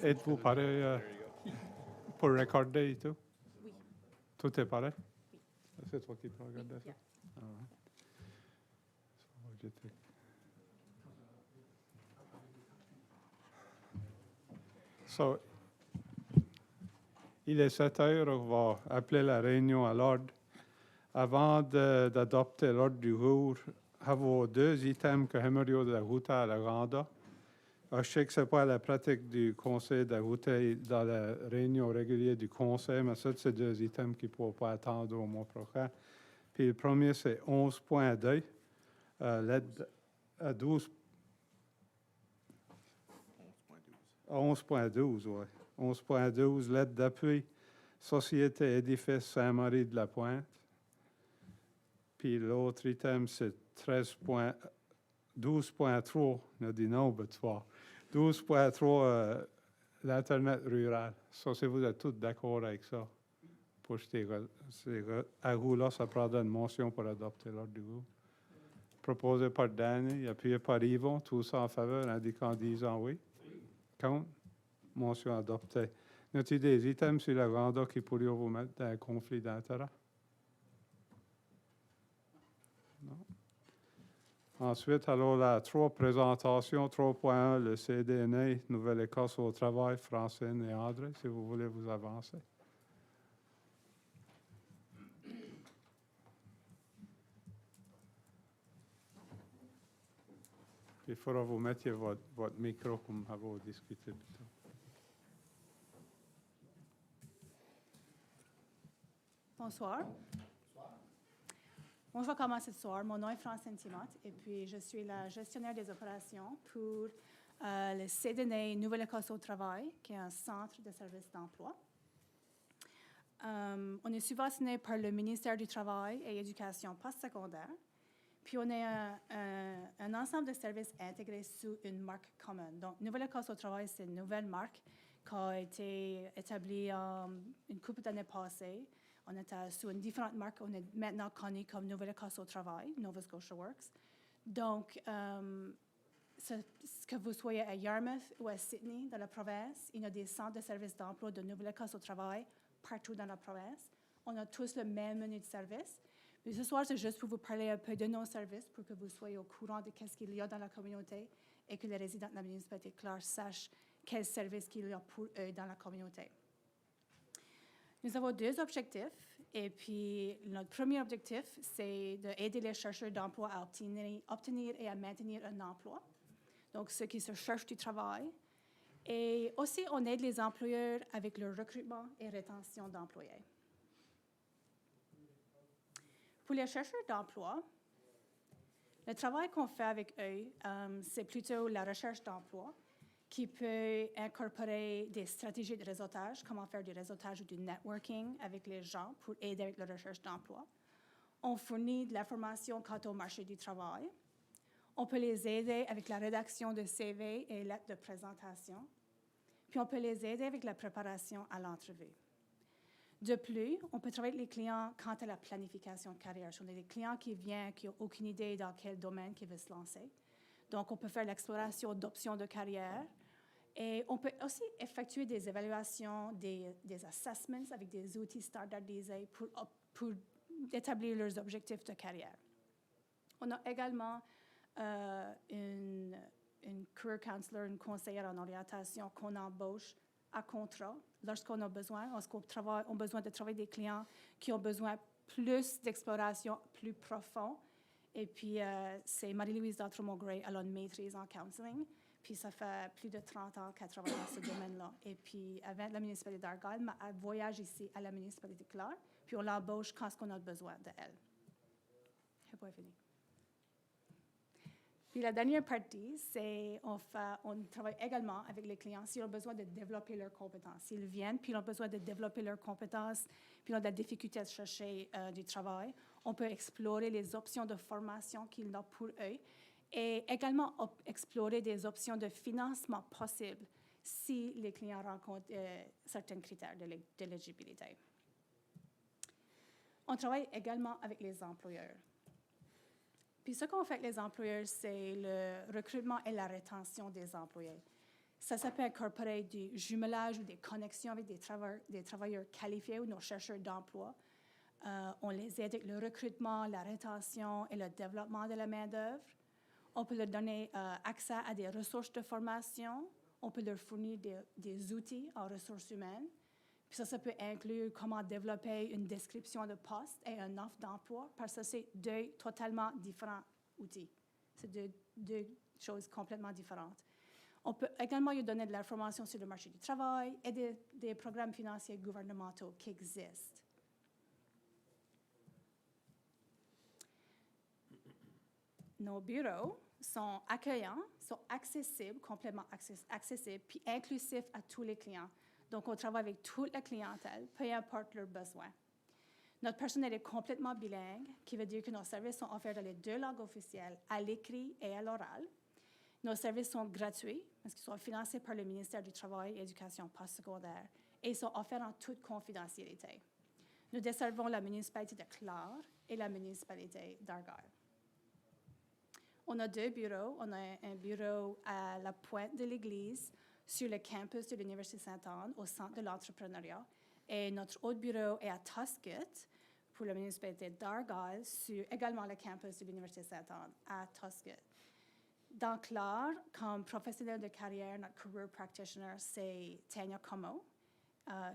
Êtes-vous pareil pour recorder et tout? Oui. Tout est pareil? Oui. C'est toi qui peux regarder ça? Yeah. All right. So, il est 7 heures, on va appeler la réunion à l'ordre. Avant d'adopter l'ordre du jour, avons deux items que j'aimerais ajouter à l'agenda. Je sais que ce n'est pas la pratique du Conseil d'ajouter dans la réunion régulière du Conseil, mais ça, c'est deux items qui ne pourront pas attendre au mois prochain. Puis le premier, c'est 11.2, l'aide à 12. 11.12, oui. 11.12, l'aide d'appui, Société Édifice Saint-Marie de la Pointe. Puis l'autre item, c'est 12.3, on a dit non, mais 3. 12.3, l'Internet rural. Ça, si vous êtes tous d'accord avec ça, pour ces ajouts-là, ça prendra une motion pour adopter l'ordre du jour. Proposé par Danny, appuyé par Yvon, tous en faveur, indiquant disant oui. Contre? Motion adoptée. Y a-t-il des items sur l'agenda qui pourraient vous mettre dans un conflit d'intérêt? Non. Ensuite, alors, la 3 présentations, 3.1, le CDNA, Nouvelle-Écosse au travail, Francine et André, si vous voulez vous avancer. Il faudra vous mettre votre micro comme vous discuté plus tôt. Bonsoir. Bon, je vais commencer ce soir. Mon nom est Francine Timoth et puis je suis la gestionnaire des opérations pour le CDNA Nouvelle-Écosse au travail, qui est un centre de services d'emploi. On est subventionné par le ministère du Travail et Éducation postsecondaire. Puis on est un ensemble de services intégrés sous une marque commune. Donc, Nouvelle-Écosse au travail, c'est une nouvelle marque qui a été établie une couple d'années passées. On était sous une différente marque. On est maintenant connu comme Nouvelle-Écosse au travail, Nova Scotia Works. Donc, que vous soyez à Yarmouth ou à Sydney, dans la province, il y a des centres de services d'emploi de Nouvelle-Écosse au travail partout dans la province. On a tous le même menu de services. Mais ce soir, c'est juste pour vous parler un peu de nos services pour que vous soyez au courant de ce qu'il y a dans la communauté et que les résidents de la municipalité de Clare sachent quels services qu'il y a pour eux dans la communauté. Nous avons deux objectifs. Et puis, notre premier objectif, c'est d'aider les chercheurs d'emploi à obtenir et à maintenir un emploi. Donc, ceux qui se cherchent du travail. Et aussi, on aide les employeurs avec le recrutement et rétention d'employés. Pour les chercheurs d'emploi, le travail qu'on fait avec eux, c'est plutôt la recherche d'emploi qui peut incorporer des stratégies de réseautage, comment faire du réseautage ou du networking avec les gens pour aider avec la recherche d'emploi. On fournit de l'information quant au marché du travail. On peut les aider avec la rédaction de CV et lettres de présentation. Puis on peut les aider avec la préparation à l'entrevue. De plus, on peut travailler avec les clients quant à la planification de carrière. On a des clients qui viennent, qui n'ont aucune idée dans quel domaine ils veulent se lancer. Donc, on peut faire l'exploration d'options de carrière. Et on peut aussi effectuer des évaluations, des assessments avec des outils standardisés pour établir leurs objectifs de carrière. On a également une career counselor, une conseillère en orientation qu'on embauche à contrat lorsqu'on a besoin. On a besoin de travailler des clients qui ont besoin plus d'exploration, plus profond. Et puis, c'est Marie-Louise D'Entremont-Gray, elle a une maîtrise en counseling. Puis, ça fait plus de 30 ans qu'elle travaille dans ce domaine-là. Et puis, avant la municipalité d'Argyle, elle voyage ici à la municipalité de Clare. Puis, on l'embauche quand on a besoin d'elle. Je n'ai pas fini. Puis la dernière partie, c'est on travaille également avec les clients s'ils ont besoin de développer leurs compétences. S'ils viennent, puis ils ont besoin de développer leurs compétences, puis ils ont de la difficulté à chercher du travail, on peut explorer les options de formation qu'il y a pour eux et également explorer des options de financement possibles si les clients rencontrent certains critères d'éligibilité. On travaille également avec les employeurs. Puis ce qu'on fait avec les employeurs, c'est le recrutement et la rétention des employés. Ça peut incorporer du jumelage ou des connexions avec des travailleurs qualifiés ou nos chercheurs d'emploi. On les aide avec le recrutement, la rétention et le développement de la main-d'œuvre. On peut leur donner accès à des ressources de formation. On peut leur fournir des outils en ressources humaines. Puis ça peut inclure comment développer une description de poste et une offre d'emploi, parce que c'est deux totalement différents outils. C'est deux choses complètement différentes. On peut également lui donner de l'information sur le marché du travail et des programmes financiers gouvernementaux qui existent. Nos bureaux sont accueillants, sont accessibles, complètement accessibles, puis inclusifs à tous les clients. Donc, on travaille avec toute la clientèle, peu importe leurs besoins. Notre personnel est complètement bilingue, qui veut dire que nos services sont offerts dans les deux langues officielles, à l'écrit et à l'oral. Nos services sont gratuits, parce qu'ils sont financés par le ministère du Travail et de l'Éducation postsecondaire, et ils sont offerts en toute confidentialité. Nous desservons la municipalité de Clare et la municipalité d'Argyle. On a deux bureaux. On a un bureau à la pointe de l'église, sur le campus de l'Université Sainte-Anne, au centre de l'entrepreneuriat. Et notre autre bureau est à Tuscott, pour la municipalité d'Argyle, sur également le campus de l'Université Sainte-Anne, à Tuscott. Dans Clare, comme professionnel de carrière, notre career practitioner, c'est Tanya Como,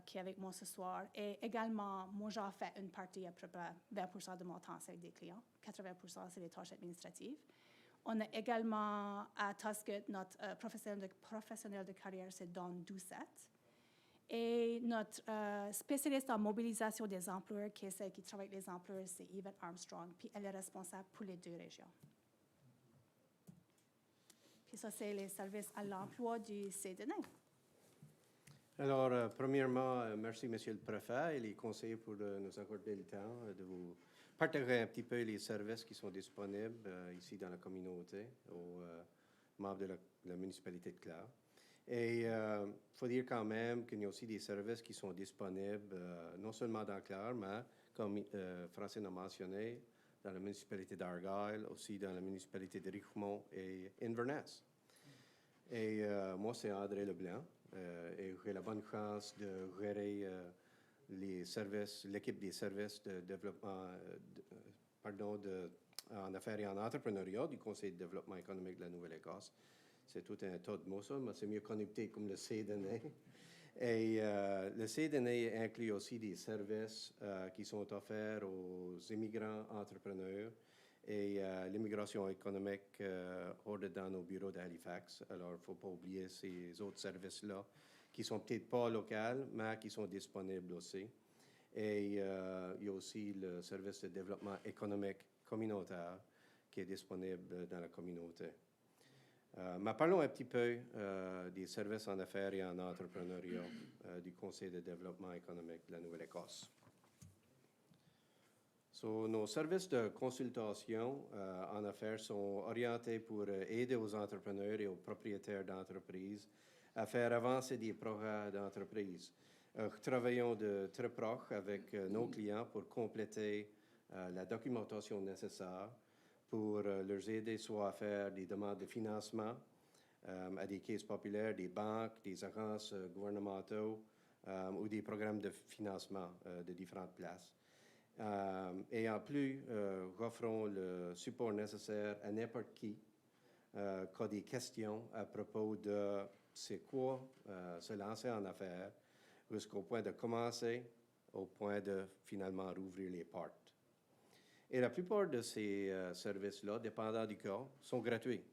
qui est avec moi ce soir. Et également, moi, j'en fais une partie, à peu près 20% de mon temps, c'est avec des clients. 80%, c'est les tâches administratives. On a également à Tuscott, notre professionnel de carrière, c'est Don Doucette. Et notre spécialiste en mobilisation des employeurs, qui est celle qui travaille avec les employeurs, c'est Yvette Armstrong, puis elle est responsable pour les deux régions. Puis ça, c'est les services à l'emploi du CDN. Alors, premièrement, merci, Monsieur le Préfet et les conseillers pour nous accorder le temps de vous partager un petit peu les services qui sont disponibles ici dans la communauté aux membres de la municipalité de Clare. Et il faut dire quand même qu'il y a aussi des services qui sont disponibles non seulement dans Clare, mais comme Francine a mentionné, dans la municipalité d'Argyle, aussi dans la municipalité de Richmond et Inverness. Et moi, c'est André Leblanc. Et j'ai la bonne chance de gérer l'équipe des services de développement, en affaires et en entrepreneuriat du Conseil de développement économique de la Nouvelle-Écosse. C'est tout un tas de mots, ça, mais c'est mieux connecté comme le CDN. Et le CDN inclut aussi des services qui sont offerts aux immigrants entrepreneurs et l'immigration économique hors dans nos bureaux d'Halifax. Alors, il ne faut pas oublier ces autres services-là qui ne sont peut-être pas locaux, mais qui sont disponibles aussi. Et il y a aussi le service de développement économique communautaire qui est disponible dans la communauté. Mais parlons un petit peu des services en affaires et en entrepreneuriat du Conseil de développement économique de la Nouvelle-Écosse. Nos services de consultation en affaires sont orientés pour aider aux entrepreneurs et aux propriétaires d'entreprises à faire avancer des projets d'entreprise. Travaillons de très proche avec nos clients pour compléter la documentation nécessaire pour leur aider soit à faire des demandes de financement à des caisses populaires, des banques, des agences gouvernementaux ou des programmes de financement de différentes places. Et en plus, offrons le support nécessaire à n'importe qui qui a des questions à propos de c'est quoi se lancer en affaires jusqu'au point de commencer, au point de finalement rouvrir les portes. Et la plupart de ces services-là, dépendant du cas, sont gratuits.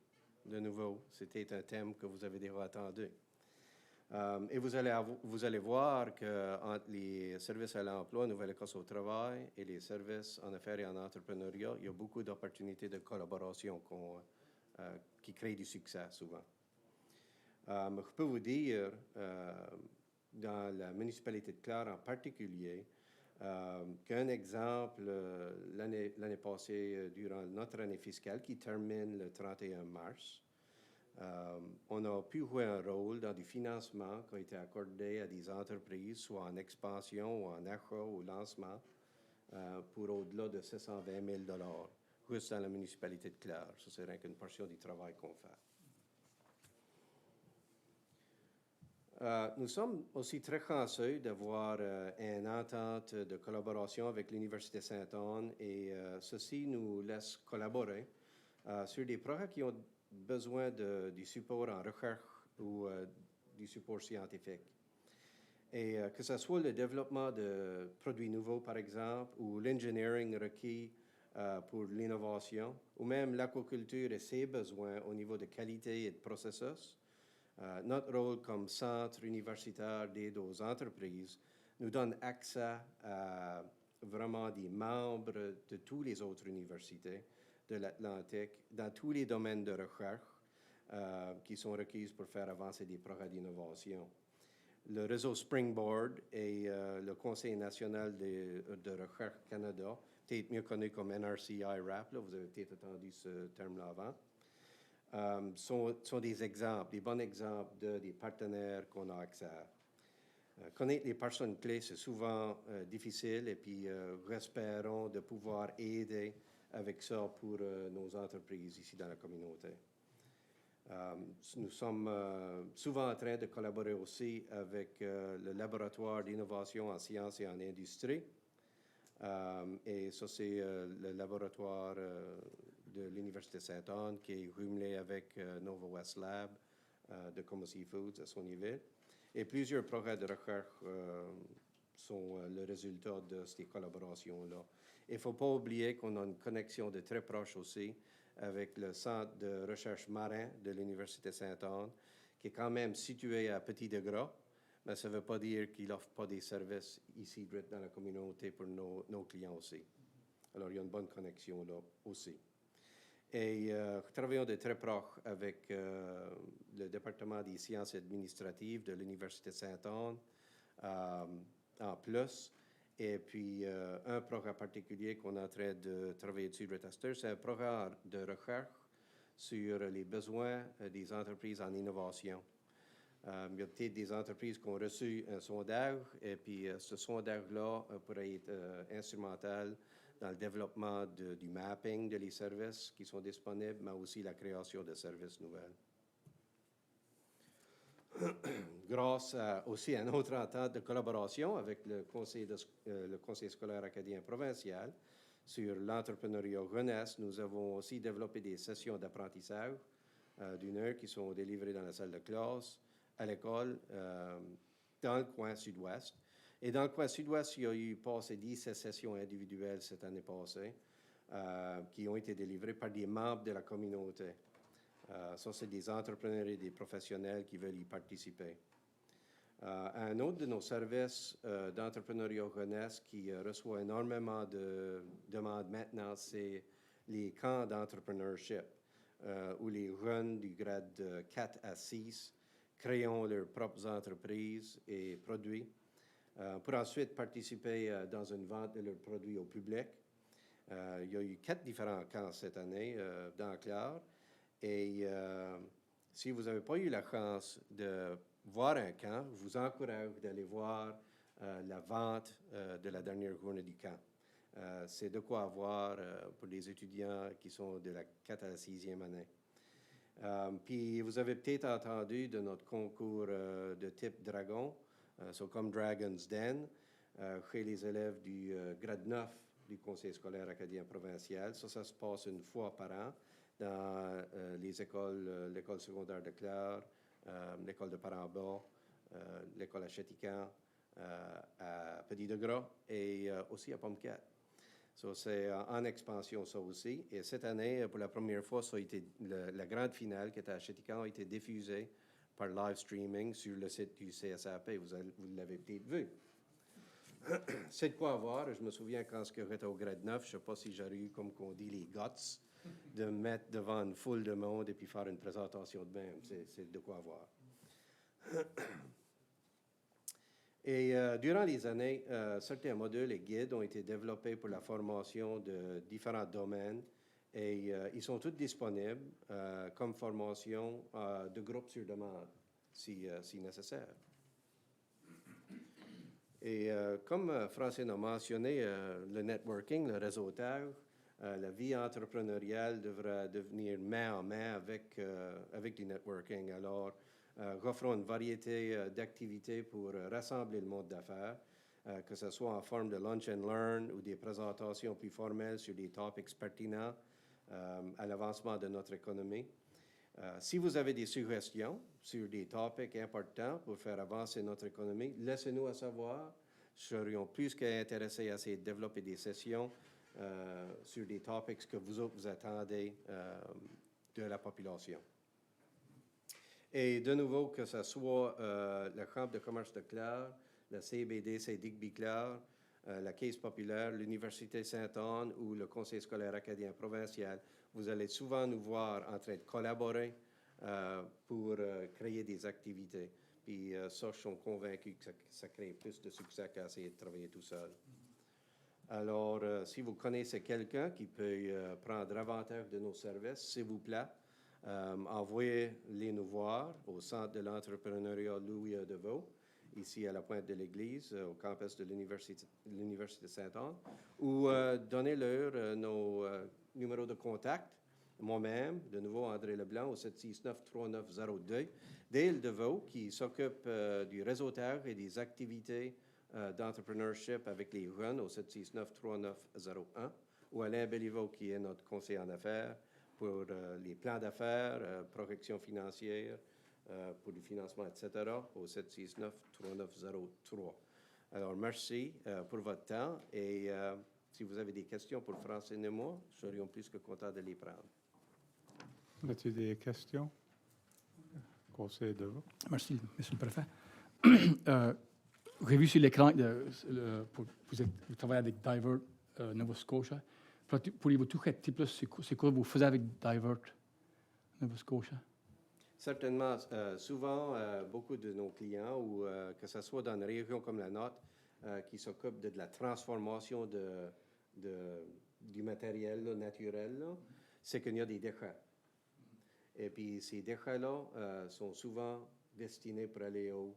De nouveau, c'était un thème que vous avez déjà attendu. Et vous allez voir qu'entre les services à l'emploi, Nouvelle-Écosse au travail et les services en affaires et en entrepreneuriat, il y a beaucoup d'opportunités de collaboration qui créent du succès souvent. Je peux vous dire, dans la municipalité de Clare en particulier, qu'un exemple, l'année passée, durant notre année fiscale qui termine le 31 mars, on a pu jouer un rôle dans du financement qui a été accordé à des entreprises, soit en expansion ou en achat ou lancement, pour au-delà de 620 000 $, juste dans la municipalité de Clare. Ça serait qu'une portion du travail qu'on fait. Nous sommes aussi très chanceux d'avoir une entente de collaboration avec l'Université Sainte-Anne et ceci nous laisse collaborer sur des projets qui ont besoin du support en recherche ou du support scientifique. Et que ce soit le développement de produits nouveaux, par exemple, ou l'engineering requis pour l'innovation, ou même l'aquaculture et ses besoins au niveau de qualité et de processus, notre rôle comme centre universitaire d'aide aux entreprises nous donne accès à vraiment des membres de toutes les autres universités de l'Atlantique dans tous les domaines de recherche qui sont requis pour faire avancer des projets d'innovation. Le réseau Springboard et le Conseil national de recherche Canada, peut-être mieux connu comme NRCI-RAP, là, vous avez peut-être entendu ce terme-là avant, sont des exemples, des bons exemples des partenaires qu'on a accès à. Connaître les personnes clés, c'est souvent difficile et puis espérons de pouvoir aider avec ça pour nos entreprises ici dans la communauté. Nous sommes souvent en train de collaborer aussi avec le laboratoire d'innovation en sciences et en industrie. Et ça, c'est le laboratoire de l'Université Sainte-Anne qui est jumelé avec Nova West Lab de Como Seafoods à son niveau. Et plusieurs projets de recherche sont le résultat de ces collaborations-là. Il ne faut pas oublier qu'on a une connexion de très proche aussi avec le Centre de recherche marin de l'Université Sainte-Anne, qui est quand même situé à Petit-de-Gras, mais ça ne veut pas dire qu'il n'offre pas des services ici dans la communauté pour nos clients aussi. Alors, il y a une bonne connexion là aussi. Et travaillons de très proche avec le département des sciences administratives de l'Université Sainte-Anne en plus. Et puis, un programme particulier qu'on est en train de travailler dessus, c'est un programme de recherche sur les besoins des entreprises en innovation. Il y a peut-être des entreprises qui ont reçu un sondage, et puis ce sondage-là pourrait être instrumental dans le développement du mapping des services qui sont disponibles, mais aussi la création de services nouvelles. Grâce aussi à une autre entente de collaboration avec le Conseil scolaire acadien provincial sur l'entrepreneuriat jeunesse, nous avons aussi développé des sessions d'apprentissage d'une heure qui sont délivrées dans la salle de classe, à l'école, dans le coin sud-ouest. Et dans le coin sud-ouest, il y a eu passé 10 sessions individuelles cette année passée qui ont été délivrées par des membres de la communauté. Ça, c'est des entrepreneurs et des professionnels qui veulent y participer. Un autre de nos services d'entrepreneuriat jeunesse qui reçoit énormément de demandes maintenant, c'est les camps d'entrepreneurship, où les jeunes du grade 4 à 6 créent leurs propres entreprises et produits pour ensuite participer dans une vente de leurs produits au public. Il y a eu 4 différents camps cette année dans Clare. Et si vous n'avez pas eu la chance de voir un camp, je vous encourage d'aller voir la vente de la dernière journée du camp. C'est de quoi avoir pour les étudiants qui sont de la 4 à la 6e année. Puis vous avez peut-être entendu de notre concours de type Dragon, comme Dragon's Den, chez les élèves du grade 9 du Conseil scolaire acadien provincial. Ça se passe une fois par an dans les écoles, l'école secondaire de Clare, l'école de Paramba, l'école à Chétican, à Petit-de-Gras et aussi à Pomquette. C'est en expansion, ça aussi. Et cette année, pour la première fois, ça a été la grande finale qui était à Chétican a été diffusée par live streaming sur le site du CSAP. Vous l'avez peut-être vu. C'est de quoi voir. Je me souviens quand j'étais au grade 9, je ne sais pas si j'aurais eu, comme on dit, les guts de me mettre devant une foule de monde et puis faire une présentation de même. C'est de quoi voir. Et durant les années, certains modules et guides ont été développés pour la formation de différents domaines et ils sont tous disponibles comme formation de groupe sur demande, si nécessaire. Et comme Francine a mentionné, le networking, le réseautage, la vie entrepreneuriale devra devenir main en main avec du networking. Alors, offrons une variété d'activités pour rassembler le monde d'affaires, que ce soit en forme de lunch and learn ou des présentations plus formelles sur des topics pertinents à l'avancement de notre économie. Si vous avez des suggestions sur des topics importants pour faire avancer notre économie, laissez-nous savoir. Serions plus qu'intéressés à essayer de développer des sessions sur des topics que vous attendez de la population. Et de nouveau, que ce soit la Chambre de commerce de Clare, la CBDC Digby-Clare, la Caisse populaire, l'Université Sainte-Anne ou le Conseil scolaire acadien provincial, vous allez souvent nous voir en train de collaborer pour créer des activités. Puis ça, je suis convaincu que ça crée plus de succès qu'à essayer de travailler tout seul. Alors, si vous connaissez quelqu'un qui peut prendre avantage de nos services, s'il vous plaît, envoyez-les nous voir au Centre de l'entrepreneuriat Louis Deveau, ici à la pointe de l'église, au campus de l'Université Sainte-Anne, ou donnez-leur nos numéros de contact. Moi-même, de nouveau André Leblanc, au 769-3902. Dale Deveau, qui s'occupe du réseautage et des activités d'entrepreneurship avec les jeunes, au 769-3901. Ou Alain Béliveau, qui est notre conseiller en affaires pour les plans d'affaires, projection financière, pour le financement, etc., au 769-3903. Alors, merci pour votre temps et si vous avez des questions pour Francine et moi, serions plus que contents de les prendre. As-tu des questions? Conseil de vous. Merci, Monsieur le Préfet. J'ai vu sur l'écran, vous travaillez avec Divert Nova Scotia. Pourriez-vous tout répéter plus c'est quoi vous faites avec Divert Nova Scotia? Certainement. Souvent, beaucoup de nos clients, ou que ce soit dans une région comme la nôtre, qui s'occupent de la transformation du matériel là, naturel, là, c'est qu'il y a des déchets. Et puis, ces déchets-là sont souvent destinés pour aller au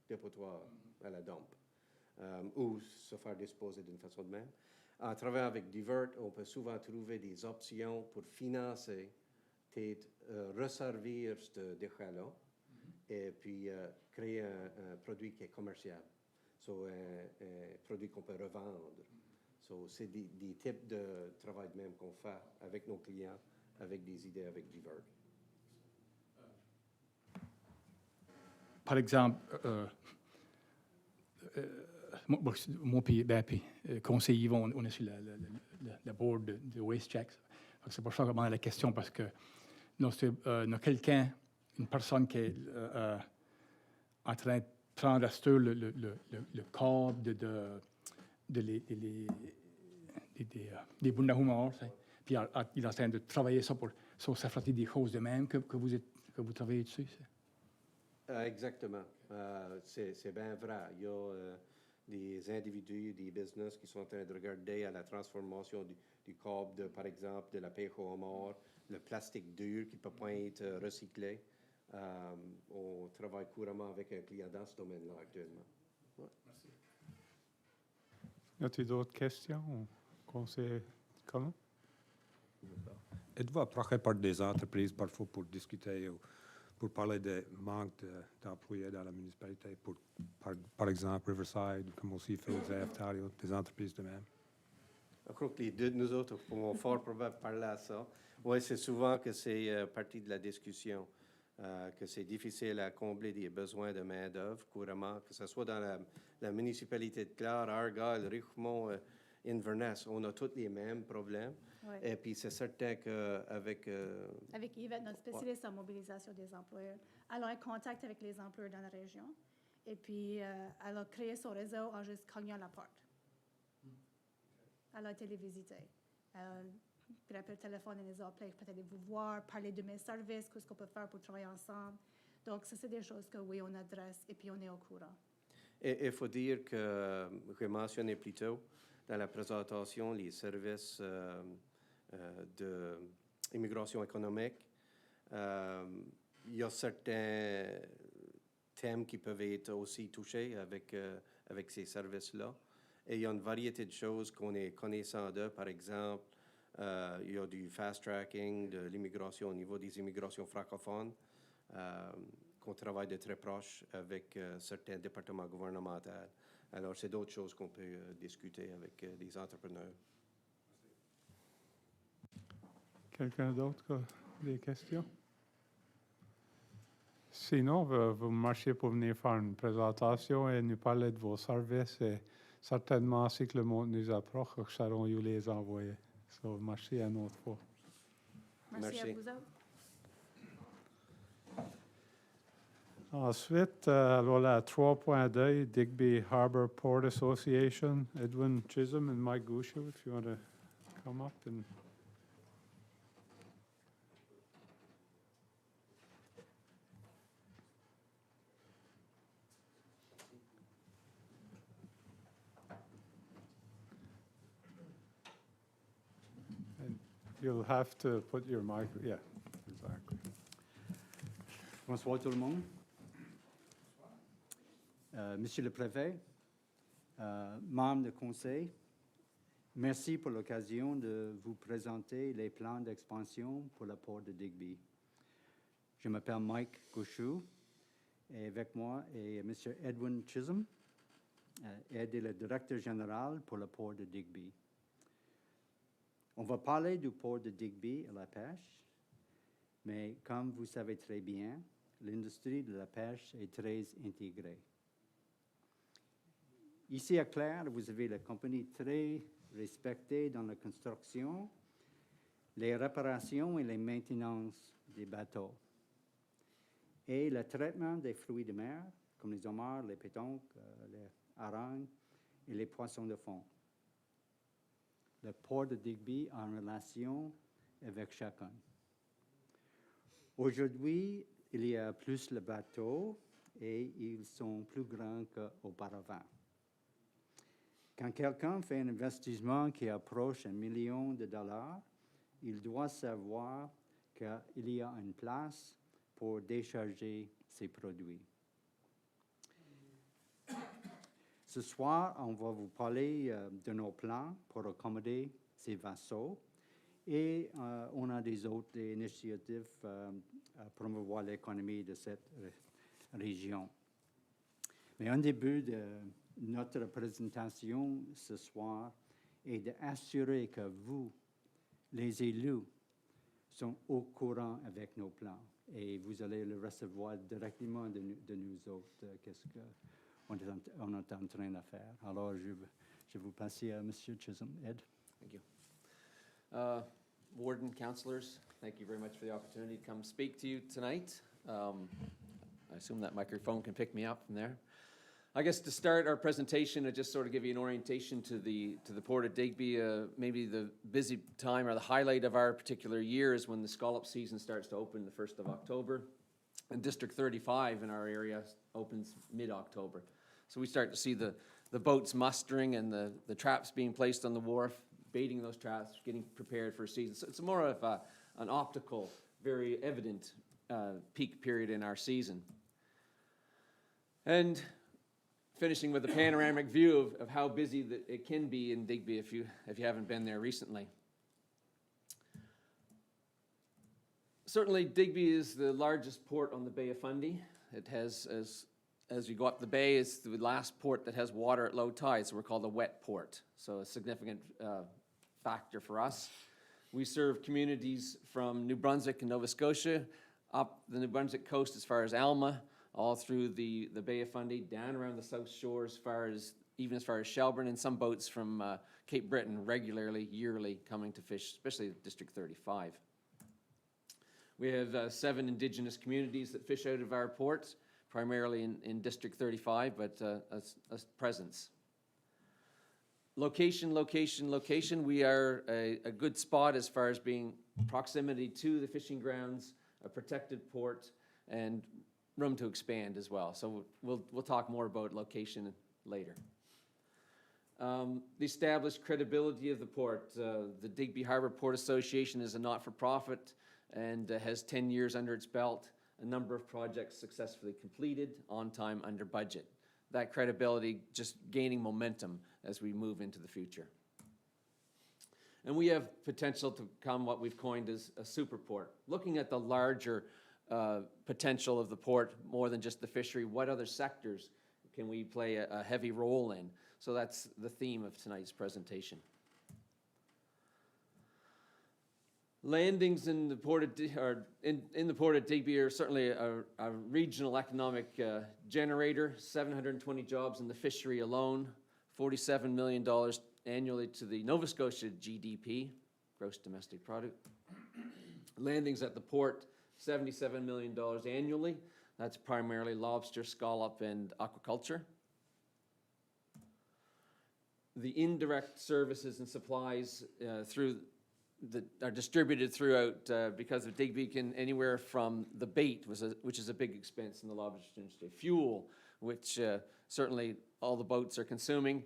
dépotoir, à la dump, ou se faire disposer d'une façon de même. En travaillant avec Divert, on peut souvent trouver des options pour financer, resservir ce déchet-là, et puis créer un produit qui est commercial. So, un produit qu'on peut revendre. So, c'est des types de travail de même qu'on fait avec nos clients, avec des idées avec Divert. Par exemple, mon pays, conseiller, on est sur le board de Waste Checks. C'est pour ça que je demande la question, parce que nous avons quelqu'un, une personne qui est en train de prendre le corps des boules de humeur, puis il est en train de travailler ça sur ça fait des choses de même que vous travaillez dessus. Exactement. C'est bien vrai. Il y a des individus, des business qui sont en train de regarder à la transformation du corps, par exemple, de la pêche au homard, le plastique dur qui ne peut pas être recyclé. On travaille couramment avec un client dans ce domaine-là actuellement. Ouais. Merci. As-tu d'autres questions ou conseils communs? Êtes-vous approché par des entreprises parfois pour discuter ou pour parler des manques d'employés dans la municipalité, par exemple Riverside, comme aussi fait Ontario, des entreprises de même? Je crois que les deux de nous autres pourront fort probablement parler à ça. Oui, c'est souvent que c'est partie de la discussion, que c'est difficile à combler des besoins de main-d'œuvre couramment, que ce soit dans la municipalité de Clare, Argyle, Richmond, Inverness, on a tous les mêmes problèmes. Oui. Et puis, c'est certain qu'avec... Avec Yvette, notre spécialiste en mobilisation des employeurs, elle a un contact avec les employeurs dans la région. Et puis, elle a créé son réseau en juste cognant la porte. Elle a été les visiter. Puis après le téléphone, elle les a appelés, peut-être aller vous voir, parler de mes services, qu'est-ce qu'on peut faire pour travailler ensemble. Donc, ça, c'est des choses que, oui, on adresse et puis on est au courant. Et il faut dire que, j'ai mentionné plus tôt, dans la présentation, les services d'immigration économique, il y a certains thèmes qui peuvent être aussi touchés avec ces services-là. Et il y a une variété de choses qu'on est connaissant de. Par exemple, il y a du fast-tracking de l'immigration au niveau des immigrations francophones. qu'on travaille de très proche avec certains départements gouvernementaux. Alors, c'est d'autres choses qu'on peut discuter avec les entrepreneurs. Quelqu'un d'autre qui a des questions? Sinon, vous marchez pour venir faire une présentation et nous parler de vos services et certainement, si que le monde nous approche, nous saurons où les envoyer. So, merci à une autre fois. Merci à Merci. vous autres. Ensuite, alors la 3.2, Digby Harbor Port Association, Edwin Chisholm and Mike Gushu, if you want to come up and... And you'll have to put your mic, yeah, exactly. Bonsoir tout le monde. Monsieur le Préfet, membres du Conseil, merci pour l'occasion de vous présenter les plans d'expansion pour le port de Digby. Je m'appelle Mike Gauchou et avec moi est Monsieur Edwin Chisholm, est le directeur général pour le port de Digby. On va parler du port de Digby et la pêche, mais comme vous savez très bien, l'industrie de la pêche est très intégrée. Ici à Clare, vous avez la compagnie très respectée dans la construction, les réparations et les maintenances des bateaux, et le traitement des fruits de mer, comme les homards, les pétanques, les harengs et les poissons de fond. Le port de Digby en relation avec chacun. Aujourd'hui, il y a plus de bateaux et ils sont plus grands qu'auparavant. Quand quelqu'un fait un investissement qui approche $1 million, il doit savoir qu'il y a une place pour décharger ses produits. Ce soir, on va vous parler de nos plans pour accommoder ces vassaux et on a des autres initiatives à promouvoir l'économie de cette région. Mais un début de notre présentation ce soir est d'assurer que vous, les élus, sont au courant avec nos plans et vous allez le recevoir directement de nous autres, qu'est-ce qu'on est en train de faire. Alors, je vous passe à M. Chisholm. Ed? Thank you. Warden, councillors, thank you very much for the opportunity to come speak to you tonight. I assume that microphone can pick me up from there. I guess to start our presentation, I just sort of give you an orientation to the Port of Digby. Maybe the busy time or the highlight of our particular year is when the scallop season starts to open the 1st of October. And District 35 in our area opens mid-October. So we start to see the boats mustering and the traps being placed on the wharf, baiting those traps, getting prepared for a season. So it's more of an optical, very evident peak period in our season. And finishing with a panoramic view of how busy it can be in Digby if you haven't been there recently. Certainly, Digby is the largest port on the Bay of Fundy. It has, as you go up the bay, it's the last port that has water at low tide, so we're called a wet port. So a significant factor for us. We serve communities from New Brunswick and Nova Scotia, up the New Brunswick coast as far as Alma, all through the Bay of Fundy, down around the South Shore even as far as Shelburne, and some boats from Cape Breton regularly, yearly, coming to fish, especially District 35. We have 7 Indigenous communities that fish out of our port, primarily in District 35, but a presence. Location. We are a good spot as far as being proximity to the fishing grounds, a protected port, and room to expand as well. So we'll talk more about location later. The established credibility of the port. The Digby Harbor Port Association is a not-for-profit and has 10 years under its belt, a number of projects successfully completed, on time, under budget. That credibility just gaining momentum as we move into the future. And we have potential to become what we've coined as a super port. Looking at the larger potential of the port more than just the fishery. What other sectors can we play a heavy role in? So that's the theme of tonight's presentation. Landings in the port of Digby are certainly a regional economic generator. 720 jobs in the fishery alone, $47 million annually to the Nova Scotia GDP, gross domestic product. Landings at the port, $77 million annually. That's primarily lobster, scallop, and aquaculture. The indirect services and supplies are distributed throughout, because of Digby, can anywhere from the bait, which is a big expense in the lobster industry, fuel, which certainly all the boats are consuming,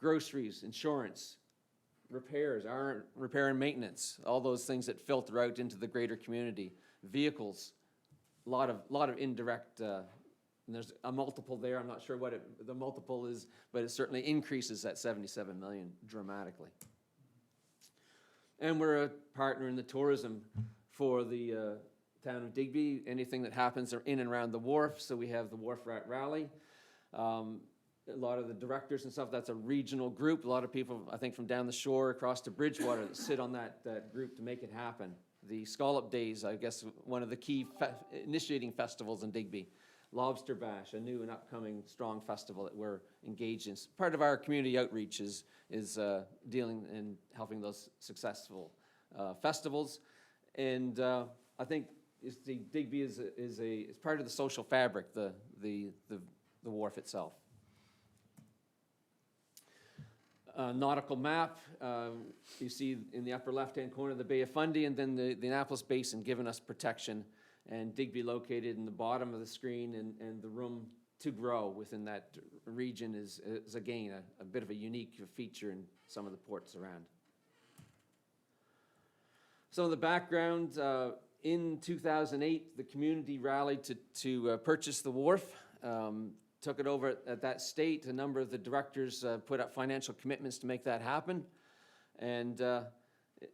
groceries, insurance, repairs, repair and maintenance, all those things that filter out into the greater community, vehicles, a lot of indirect, and there's a multiple there. I'm not sure what the multiple is, but it certainly increases that 77 million dramatically. And we're a partner in the tourism for the town of Digby. Anything that happens in and around the wharf, so we have the Wharf Rat Rally. A lot of the directors and stuff, that's a regional group. A lot of people, I think, from down the shore across to Bridgewater that sit on that group to make it happen. The Scallop Days, I guess, one of the key initiating festivals in Digby. Lobster Bash, a new and upcoming strong festival that we're engaged in. Part of our community outreach is dealing and helping those successful festivals. And I think Digby is part of the social fabric, the wharf itself. Nautical map, you see in the upper left-hand corner the Bay of Fundy, and then the Annapolis Basin giving us protection, and Digby located in the bottom of the screen, and the room to grow within that region is again a bit of a unique feature in some of the ports around. Some of the background, in 2008, the community rallied to purchase the wharf. Took it over at that state. A number of the directors put up financial commitments to make that happen. And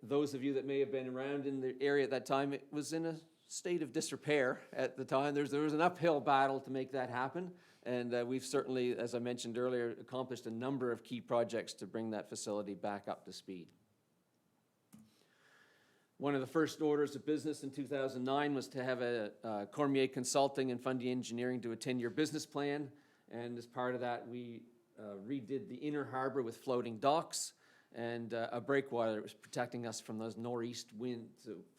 those of you that may have been around in the area at that time, it was in a state of disrepair at the time. There was an uphill battle to make that happen. And we've certainly, as I mentioned earlier, accomplished a number of key projects to bring that facility back up to speed. One of the first orders of business in 2009 was to have a Cormier Consulting and Fundy Engineering do a 10-year business plan. And as part of that, we redid the inner harbor with floating docks and a breakwater that was protecting us from those nor'east wind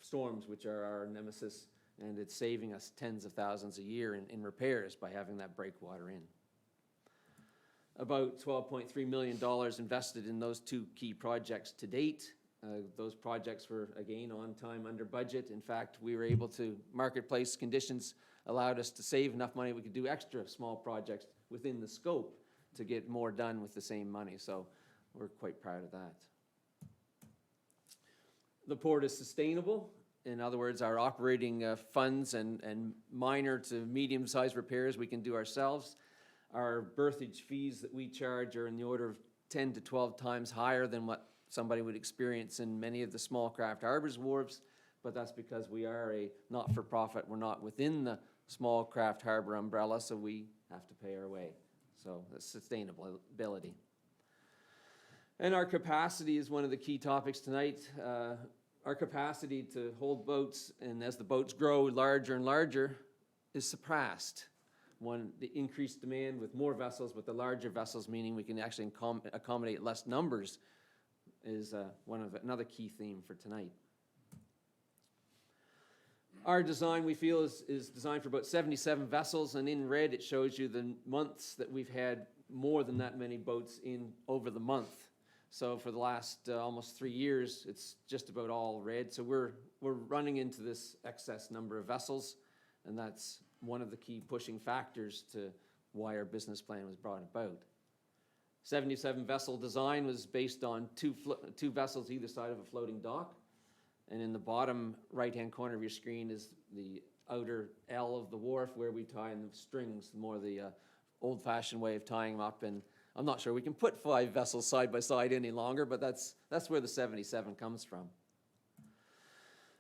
storms, which are our nemesis. And it's saving us tens of thousands a year in repairs by having that breakwater in. About $12.3 million invested in those two key projects to date. Those projects were, again, on time, under budget. In fact, we were able to, marketplace conditions allowed us to save enough money. We could do extra small projects within the scope to get more done with the same money. So we're quite proud of that. The port is sustainable. In other words, our operating funds and minor to medium-sized repairs we can do ourselves. Our berthage fees that we charge are in the order of 10 to 12 times higher than what somebody would experience in many of the small craft harbors wharves, but that's because we are a not-for-profit. We're not within the small craft harbor umbrella, so we have to pay our way. So that's sustainability. And our capacity is one of the key topics tonight. Our capacity to hold boats, and as the boats grow larger and larger, is suppressed. The increased demand with more vessels, but the larger vessels, meaning we can actually accommodate less numbers, is another key theme for tonight. Our design, we feel, is designed for about 77 vessels, and in red it shows you the months that we've had more than that many boats in over the month. So for the last almost 3 years, it's just about all red. So we're running into this excess number of vessels, and that's one of the key pushing factors to why our business plan was brought about. 77 vessel design was based on two vessels either side of a floating dock. And in the bottom right-hand corner of your screen is the outer L of the wharf where we tie in the strings, more the old-fashioned way of tying them up. And I'm not sure we can put 5 vessels side by side any longer, but that's where the 77 comes from.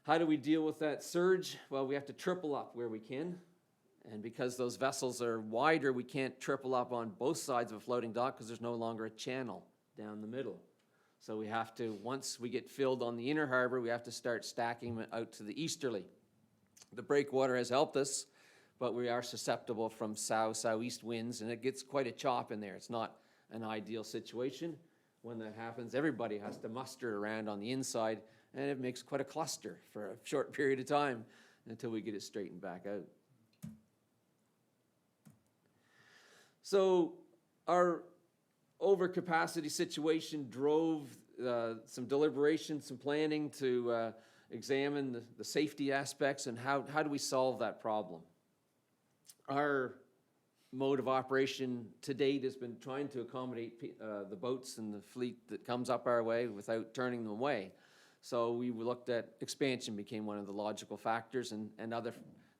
How do we deal with that surge? Well, we have to triple up where we can. And because those vessels are wider, we can't triple up on both sides of a floating dock because there's no longer a channel down the middle. So we have to, once we get filled on the inner harbor, we have to start stacking them out to the easterly. The breakwater has helped us, but we are susceptible from south-southeast winds, and it gets quite a chop in there. It's not an ideal situation. When that happens, everybody has to muster around on the inside, and it makes quite a cluster for a short period of time until we get it straightened back out. So our overcapacity situation drove some deliberation, some planning to examine the safety aspects and how do we solve that problem. Our mode of operation to date has been trying to accommodate the boats and the fleet that comes up our way without turning them away. So we looked at expansion became one of the logical factors, and other,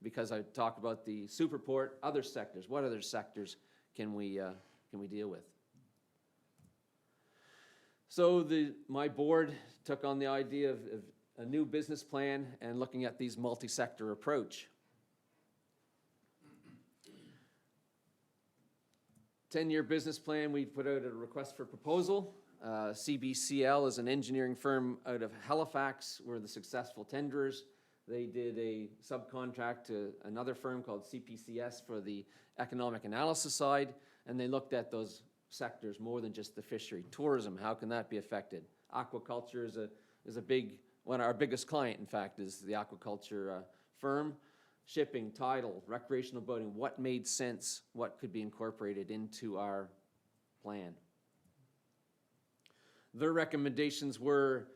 because I talked about the superport, other sectors. What other sectors can we deal with? So my board took on the idea of a new business plan and looking at these multi-sector approach. 10-year business plan, we put out a request for proposal. CBCL is an engineering firm out of Halifax. We're the successful tenderers. They did a subcontract to another firm called CPCS for the economic analysis side, and they looked at those sectors more than just the fishery. Tourism, how can that be affected? Aquaculture is a big one. Our biggest client, in fact, is the aquaculture firm. Shipping, tidal, recreational boating, what made sense, what could be incorporated into our plan. Their recommendations were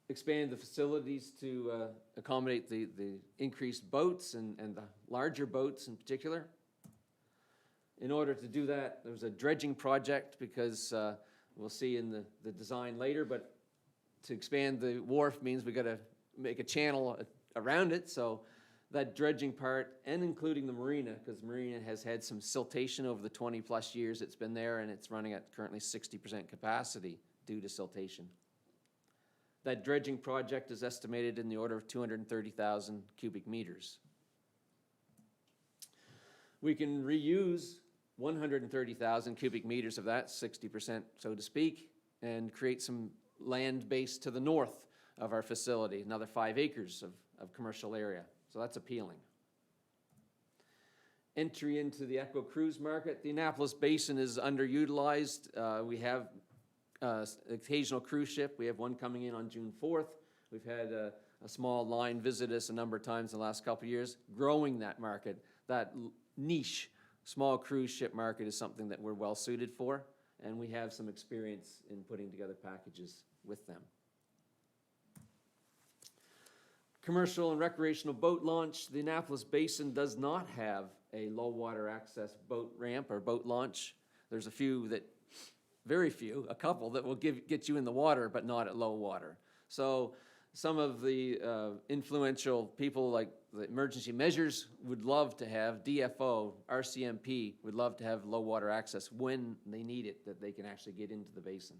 expand the facilities to accommodate the increased boats and the larger boats in particular. In order to do that, there was a dredging project because we'll see in the design later, but to expand the wharf means we got to make a channel around it. So that dredging part, and including the marina, because the marina has had some siltation over the 20 plus years it's been there, and it's running at currently 60% capacity due to siltation. That dredging project is estimated in the order of 230,000 cubic meters. We can reuse 130,000 cubic meters of that, 60% so to speak, and create some land base to the north of our facility, another 5 acres of commercial area. So that's appealing. Entry into the eco cruise market. The Annapolis Basin is underutilized. We have occasional cruise ship. We have one coming in on June 4th. We've had a small line visit us a number of times in the last couple of years. Growing that market, that niche small cruise ship market is something that we're well suited for, and we have some experience in putting together packages with them. Commercial and recreational boat launch. The Annapolis Basin does not have a low water access boat ramp or boat launch. There's a few that, very few, a couple that will get you in the water, but not at low water. So some of the influential people like the emergency measures would love to have, DFO, RCMP would love to have low water access when they need it, that they can actually get into the basin.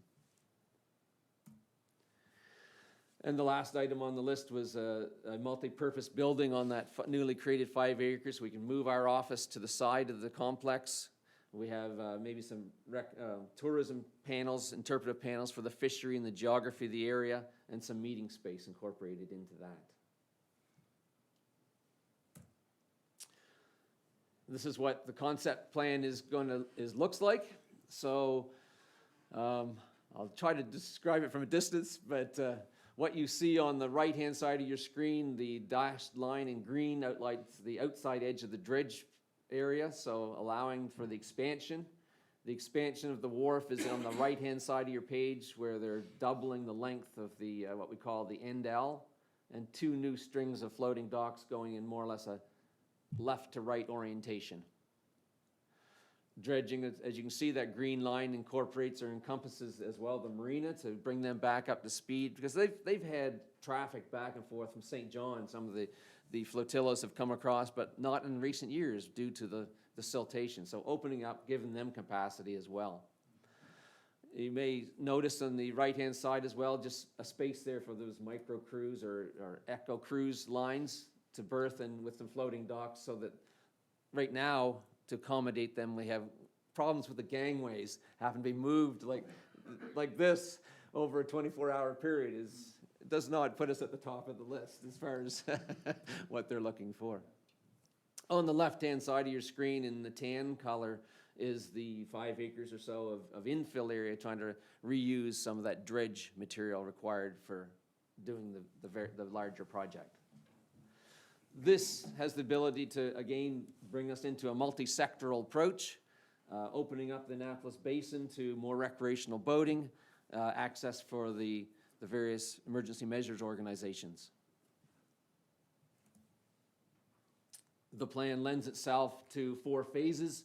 And the last item on the list was a multi-purpose building on that newly created 5 acres. We can move our office to the side of the complex. We have maybe some tourism panels, interpretive panels for the fishery and the geography of the area, and some meeting space incorporated into that. This is what the concept plan looks like. So I'll try to describe it from a distance, but what you see on the right-hand side of your screen, the dashed line in green outlines the outside edge of the dredge area, so allowing for the expansion. The expansion of the wharf is on the right-hand side of your page, where they're doubling the length of the what we call the end L, and 2 new strings of floating docks going in more or less a left to right orientation. Dredging, as you can see, that green line incorporates or encompasses as well the marina to bring them back up to speed, because they've had traffic back and forth from St. John. Some of the flotillas have come across, but not in recent years due to the siltation. So opening up, giving them capacity as well. You may notice on the right-hand side as well, just a space there for those micro cruise or echo cruise lines to berth and with some floating docks, so that right now, to accommodate them, we have problems with the gangways having to be moved like this over a 24-hour period. It does not put us at the top of the list as far as what they're looking for. On the left-hand side of your screen in the tan color is the 5 acres or so of infill area, trying to reuse some of that dredge material required for doing the larger project. This has the ability to, again, bring us into a multi-sectoral approach, opening up the Annapolis Basin to more recreational boating, access for the various emergency measures organizations. The plan lends itself to 4 phases.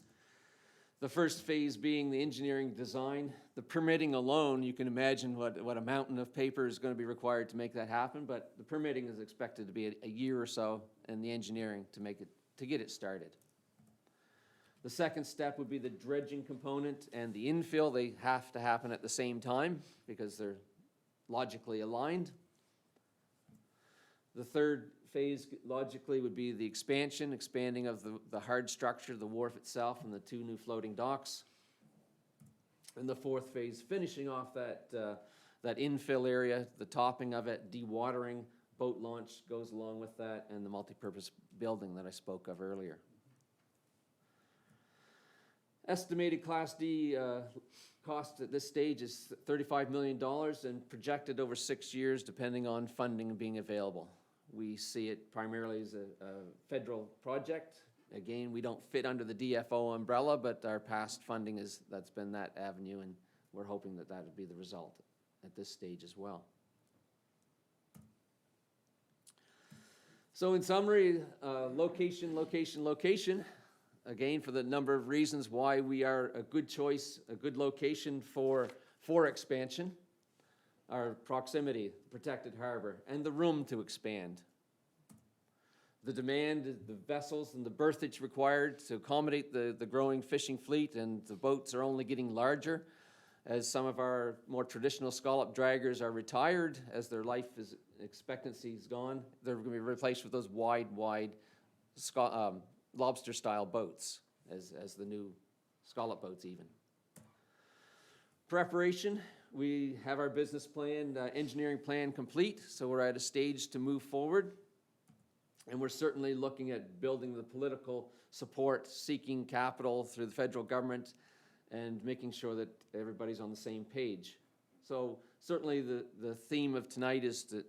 The first phase being the engineering design. The permitting alone, you can imagine what a mountain of paper is going to be required to make that happen, but the permitting is expected to be a year or so, and the engineering to get it started. The second step would be the dredging component and the infill. They have to happen at the same time because they're logically aligned. The third phase logically would be the expanding of the hard structure, the wharf itself, and the 2 new floating docks. And the fourth phase, finishing off that infill area, the topping of it, dewatering, boat launch goes along with that, and the multipurpose building that I spoke of earlier. Estimated Class D cost at this stage is $35 million and projected over 6 years, depending on funding being available. We see it primarily as a federal project. Again, we don't fit under the DFO umbrella, but our past funding that's been that avenue, and we're hoping that would be the result at this stage as well. So in summary, location, location, location. Again, for the number of reasons why we are a good choice, a good location for expansion. Our proximity, protected harbor, and the room to expand. The demand, the vessels, and the berthage required to accommodate the growing fishing fleet, and the boats are only getting larger as some of our more traditional scallop draggers are retired, as their life expectancy is gone. They're going to be replaced with those wide lobster-style boats as the new scallop boats even. Preparation. We have our business plan, engineering plan complete, so we're at a stage to move forward. And we're certainly looking at building the political support, seeking capital through the federal government, and making sure that everybody's on the same page. So certainly the theme of tonight is the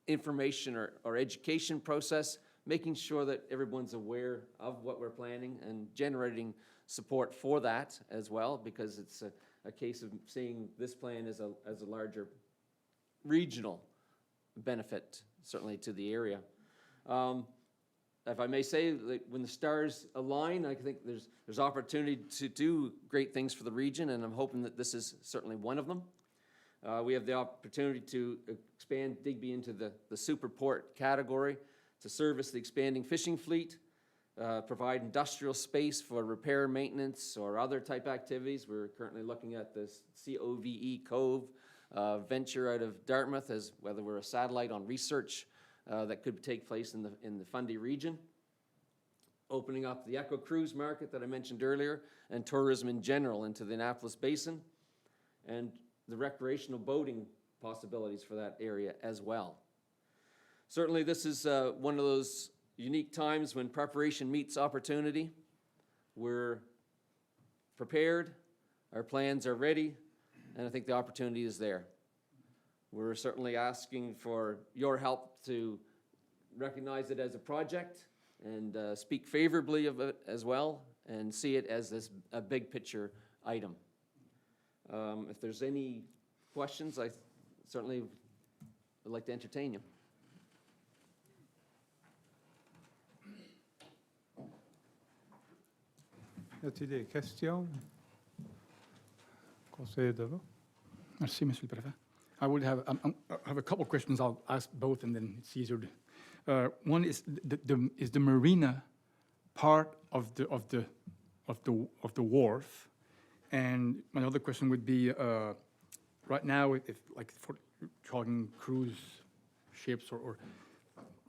information or education process, making sure that everyone's aware of what we're planning and generating support for that as well, because it's a case of seeing this plan as a larger regional benefit, certainly to the area. If I may say, when the stars align, I think there's opportunity to do great things for the region, and I'm hoping that this is certainly one of them. We have the opportunity to expand Digby into the super port category, to service the expanding fishing fleet, provide industrial space for repair, maintenance, or other type activities. We're currently looking at this COVE venture out of Dartmouth, as whether we're a satellite on research that could take place in the Fundy region. Opening up the eco cruise market that I mentioned earlier, and tourism in general into the Annapolis Basin, and the recreational boating possibilities for that area as well. Certainly this is one of those unique times when preparation meets opportunity. We're prepared, our plans are ready, and I think the opportunity is there. We're certainly asking for your help to recognize it as a project and speak favorably of it as well, and see it as a big picture item. If there's any questions, I certainly would like to entertain you. Y a-t-il des questions? Conseiller de l'eau. Merci, Monsieur le Préfet. I would have a couple of questions. I'll ask both, and then it's easier to. One is the marina part of the wharf, and my other question would be right now, if like for talking cruise ships or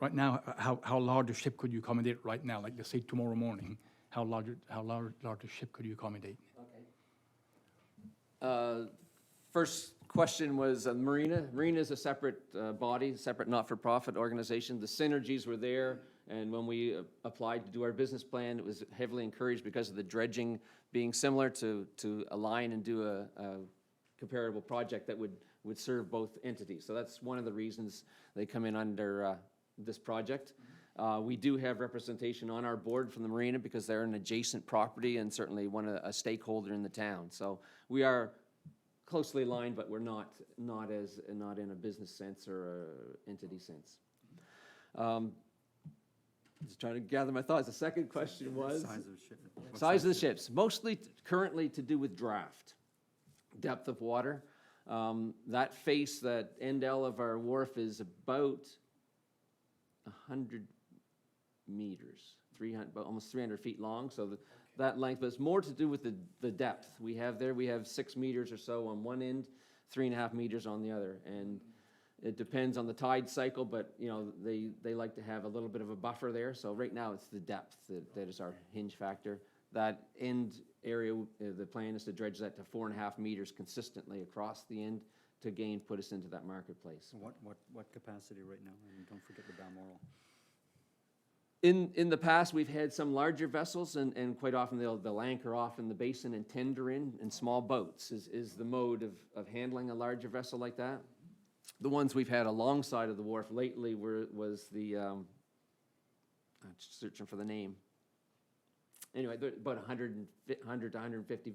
right now, how large a ship could you accommodate right now? Like, let's say tomorrow morning, how large a ship could you accommodate? First question was Marina. Marina is a separate body, separate not-for-profit organization. The synergies were there, and when we applied to do our business plan, it was heavily encouraged because of the dredging being similar to align and do a comparable project that would serve both entities. So that's one of the reasons they come in under this project. We do have representation on our board from the Marina because they're an adjacent property and certainly a stakeholder in the town. So we are closely aligned, but we're not in a business sense or a entity sense. Just trying to gather my thoughts. The second question was Size of the ship. What size of the ships, mostly currently to do with draft, depth of water. That face, that end L of our wharf is about 100 meters, 300, almost 300 feet long. So that length, but it's more to do with the depth. We have 6 meters or so on one end, 3.5 meters on the other. And it depends on the tide cycle, but you know, they like to have a little bit of a buffer there. So right now it's the depth that is our hinge factor. That end area, the plan is to dredge that to 4.5 meters consistently across the end to again put us into that marketplace. What capacity right now? And don't forget the Balmoral. In the past, we've had some larger vessels, and quite often they'll anchor off in the basin and tender in small boats is the mode of handling a larger vessel like that. The ones we've had alongside of the wharf lately was the, I'm searching for the name. Anyway, they're about 100 to 150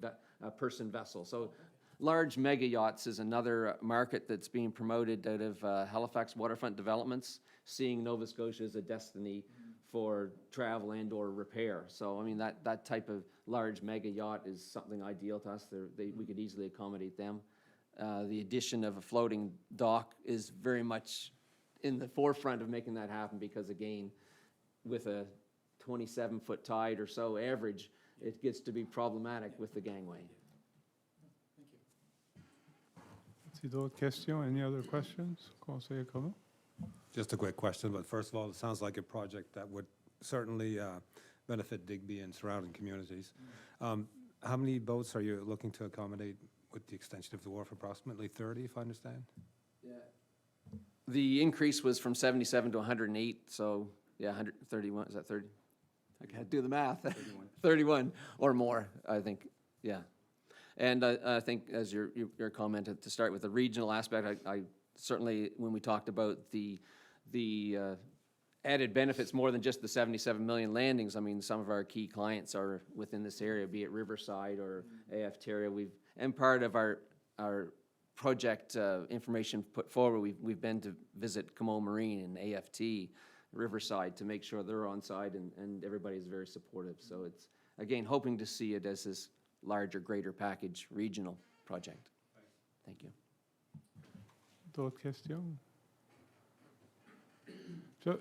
person vessel. So large mega yachts is another market that's being promoted out of Halifax Waterfront Developments, seeing Nova Scotia as a destiny for travel and or repair. So I mean that type of large mega yacht is something ideal to us. We could easily accommodate them. The addition of a floating dock is very much in the forefront of making that happen because again, with a 27-foot tide or so average, it gets to be problematic with the gangway. D'autres questions? Any other questions? Conseiller Comeau? Just a quick question, but first of all, it sounds like a project that would certainly benefit Digby and surrounding communities. How many boats are you looking to accommodate with the extension of the wharf? Approximately 30, if I understand? Yeah. The increase was from 77 to 108, so yeah, 131, is that 30? I can't do the math. 31 or more, I think, yeah. And I think as your comment to start with the regional aspect, I certainly, when we talked about the added benefits more than just the 77 million landings, I mean, some of our key clients are within this area, be it Riverside or AF Terra. And part of our project information put forward, we've been to visit Comeau Marine and AFT, Riverside, to make sure they're on side and everybody's very supportive. So it's, again, hoping to see it as this larger, greater package regional project. Thank you. D'autres questions?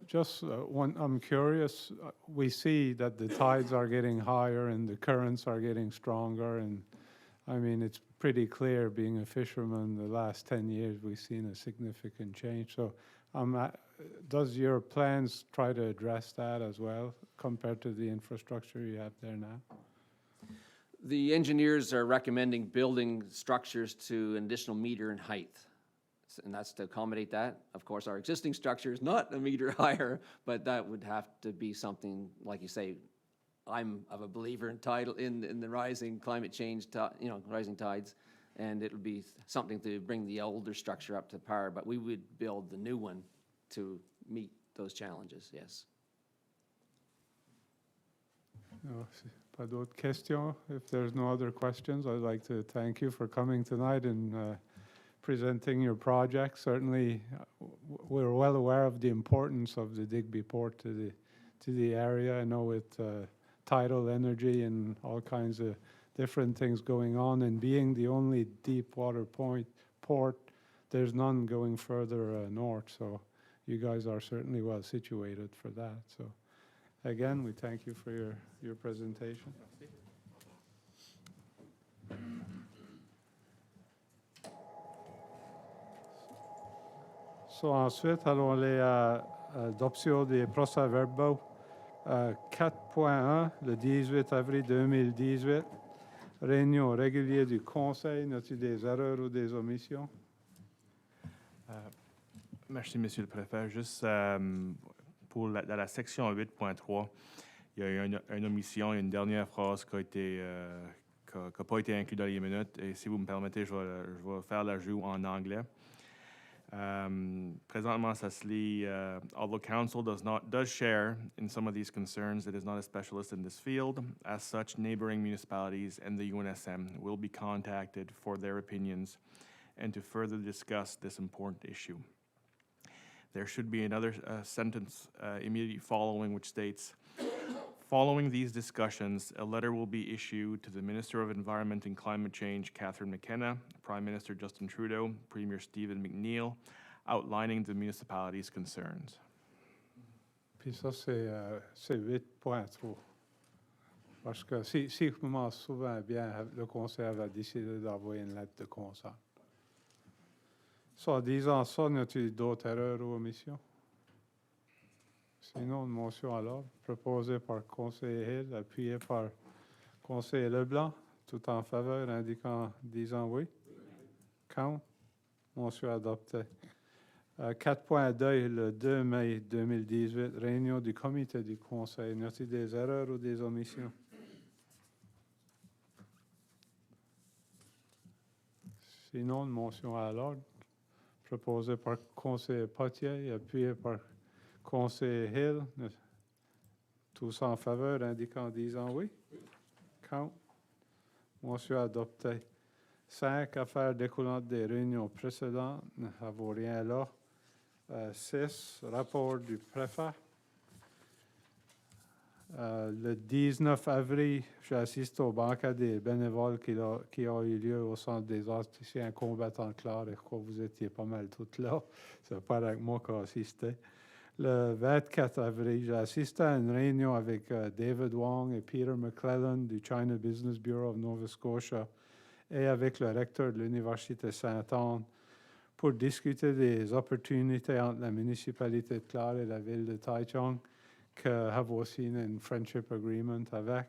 Just one, I'm curious, we see that the tides are getting higher and the currents are getting stronger, and I mean, it's pretty clear, being a fisherman, the last 10 years we've seen a significant change. So does your plans try to address that as well compared to the infrastructure you have there now? The engineers are recommending building structures to an additional meter in height, and that's to accommodate that. Of course, our existing structure is not a meter higher, but that would have to be something, like you say, I'm of a believer in the rising climate change, rising tides, and it would be something to bring the older structure up to par, but we would build the new one to meet those challenges, yes. Pas d'autres questions? If there's no other questions, I'd like to thank you for coming tonight and presenting your project. Certainly, we're well aware of the importance of the Digby port to the area. I know with tidal energy and all kinds of different things going on, and being the only deep water port, there's none going further north. So you guys are certainly well situated for that. So again, we thank you for your presentation. Ensuite, allons aller à l'adoption des procès-verbaux. 4.1, le 18 avril 2018. Réunion régulière du Conseil. N'as-tu des erreurs ou des omissions? Merci, Monsieur le Préfet. Juste pour dans la section 8.3, il y a eu une omission, une dernière phrase qui n'a pas été incluse dans les minutes. Et si vous me permettez, je vais faire l'ajout en anglais. Présentement, ça se lit, although Council does share in some of these concerns, it is not a specialist in this field. As such, neighboring municipalities and the UNSM will be contacted for their opinions and to further discuss this important issue. There should be another sentence immediately following which states, following these discussions, a letter will be issued to the Minister of Environment and Climate Change, Catherine McKenna, Prime Minister Justin Trudeau, Premier Stephen McNeil, outlining the municipality's concerns. Puis ça, c'est 8.3. Parce que si je me souviens bien, le Conseil avait décidé d'envoyer une lettre de concert. En disant ça, n'y a-t-il d'autres erreurs ou omissions? Sinon, une motion à l'ordre, proposée par conseiller Hill, appuyée par conseiller Leblanc, tout en faveur, disant oui. Count. Motion adoptée. 4.2, le 2 mai 2018, réunion du comité du Conseil. N'y a-t-il des erreurs ou des omissions? Sinon, une motion à l'ordre, proposée par conseiller Potier, appuyée par conseiller Hill, tous en faveur, disant oui. Count. Motion adoptée. 5 affaires découlantes des réunions précédentes. Nous n'avons rien là. 6, rapport du préfet. Le 19 avril, j'assiste au banquet des bénévoles qui a eu lieu au Centre des anciens combattants de Clare. Et je crois que vous étiez pas mal toutes là. C'est pas avec moi qui ai assisté. Le 24 avril, j'ai assisté à une réunion avec David Wong et Peter McClellan du China Business Bureau of Nova Scotia et avec le recteur de l'Université Sainte-Anne pour discuter des opportunités entre la municipalité de Clare et la ville de Taichung, que avons signé un friendship agreement avec.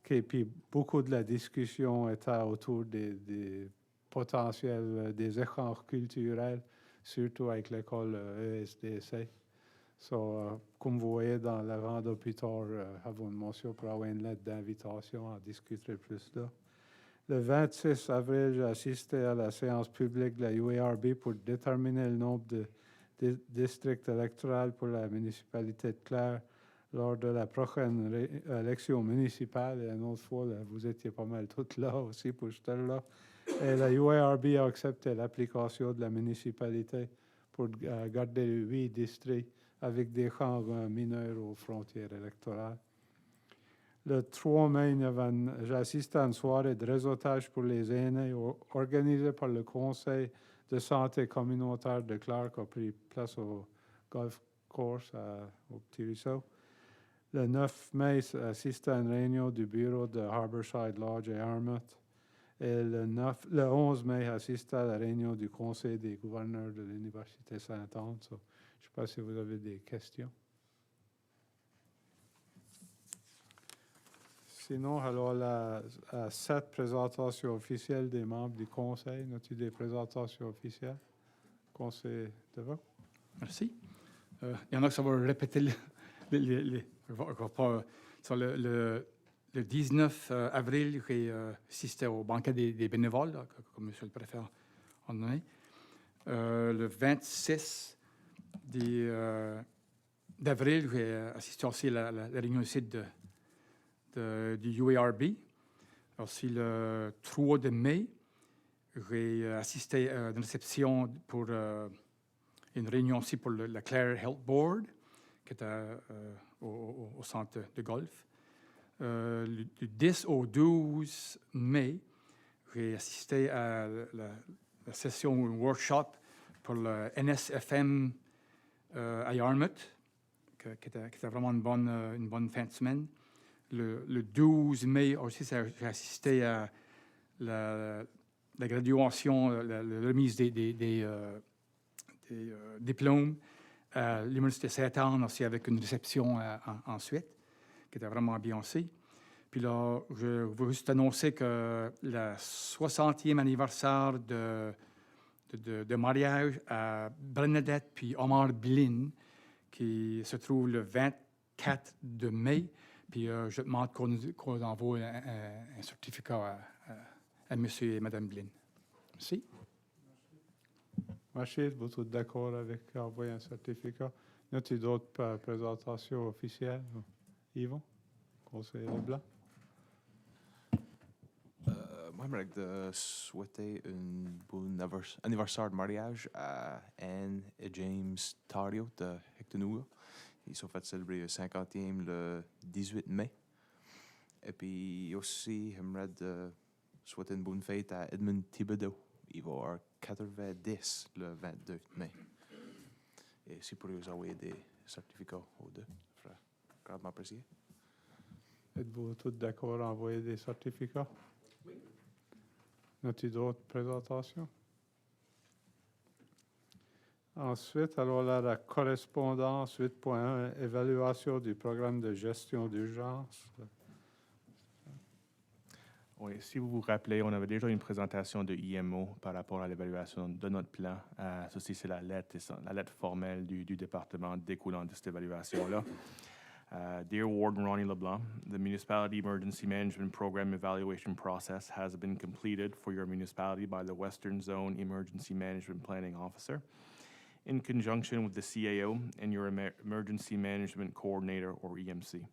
Et puis beaucoup de la discussion était autour des potentiels, des échanges culturels, surtout avec l'école ESDC. Comme vous voyez dans l'agenda plus tard, avons une motion pour avoir une lettre d'invitation à discuter plus là. Le 26 avril, j'ai assisté à la séance publique de la UARB pour déterminer le nombre de districts électoraux pour la municipalité de Clare lors de la prochaine élection municipale. Et une autre fois, là, vous étiez pas mal toutes là aussi pour cette là. Et la UARB a accepté l'application de la municipalité pour garder 8 districts avec des camps mineurs aux frontières électorales. Le 3 mai, j'ai assisté à une soirée de réseautage pour les aînés organisée par le Conseil de santé communautaire de Clare qui a pris place au golf course au Petit Ruisseau. Le 9 mai, j'ai assisté à une réunion du bureau de Harborside Lodge et Armouth. Et le 11 mai, j'ai assisté à la réunion du Conseil des gouverneurs de l'Université Sainte-Anne. Je ne sais pas si vous avez des questions. Sinon, alors, cette présentation officielle des membres du Conseil, as-tu des présentations officielles? Conseil de vote? Merci. Il y en a qui ça va répéter sur le 19 avril, j'ai assisté au banquet des bénévoles, là, comme M. le Préfet en donné. Le 26 d'avril, j'ai assisté aussi à la réunion ici du UARB. Aussi, le 3 de mai, j'ai assisté à une réception pour une réunion aussi pour la Clare Health Board, qui était au centre de golf. Du 10 au 12 mai, j'ai assisté à la session, un workshop pour le NSFM à Yarmouth, qui était vraiment une bonne fin de semaine. Le 12 mai aussi, j'ai assisté à la graduation, la remise des diplôme. L'Université Saint-Anne aussi avec une réception ensuite, qui était vraiment ambiancée. Puis là, je veux juste annoncer que le 60e anniversaire de mariage à Bernadette puis Omar Blin, qui se trouve le 24 de mai. Puis je demande qu'on envoie un certificat à M. et Mme Blin. Merci. Merci, vous êtes d'accord avec envoyer un certificat? Y a-t-il d'autres présentations officielles? Yvon, conseiller Leblanc? Moi, j'aimerais souhaiter un bon anniversaire de mariage à Anne et James Tario de Hectonouga. Ils sont fait célébrer le 50e le 18 mai. Et puis aussi, j'aimerais souhaiter une bonne fête à Edmund Thibodeau. Il va avoir 90 le 22 mai. Et si vous pouvez envoyer des certificats aux deux, je serais grandement apprécié. Êtes-vous tous d'accord à envoyer des certificats? Oui. Y a-t-il d'autres présentations? Ensuite, alors là, la correspondance 8.1, évaluation du programme de gestion d'urgence. Oui, si vous vous rappelez, on avait déjà une présentation de IMO par rapport à l'évaluation de notre plan. Ceci, c'est la lettre formelle du département découlant de cette évaluation-là. Dear Warden Ronnie LeBlanc, the Municipality Emergency Management Program evaluation process has been completed for your municipality by the Western Zone Emergency Management Planning Officer in conjunction with the CAO and your Emergency Management Coordinator, or EMC.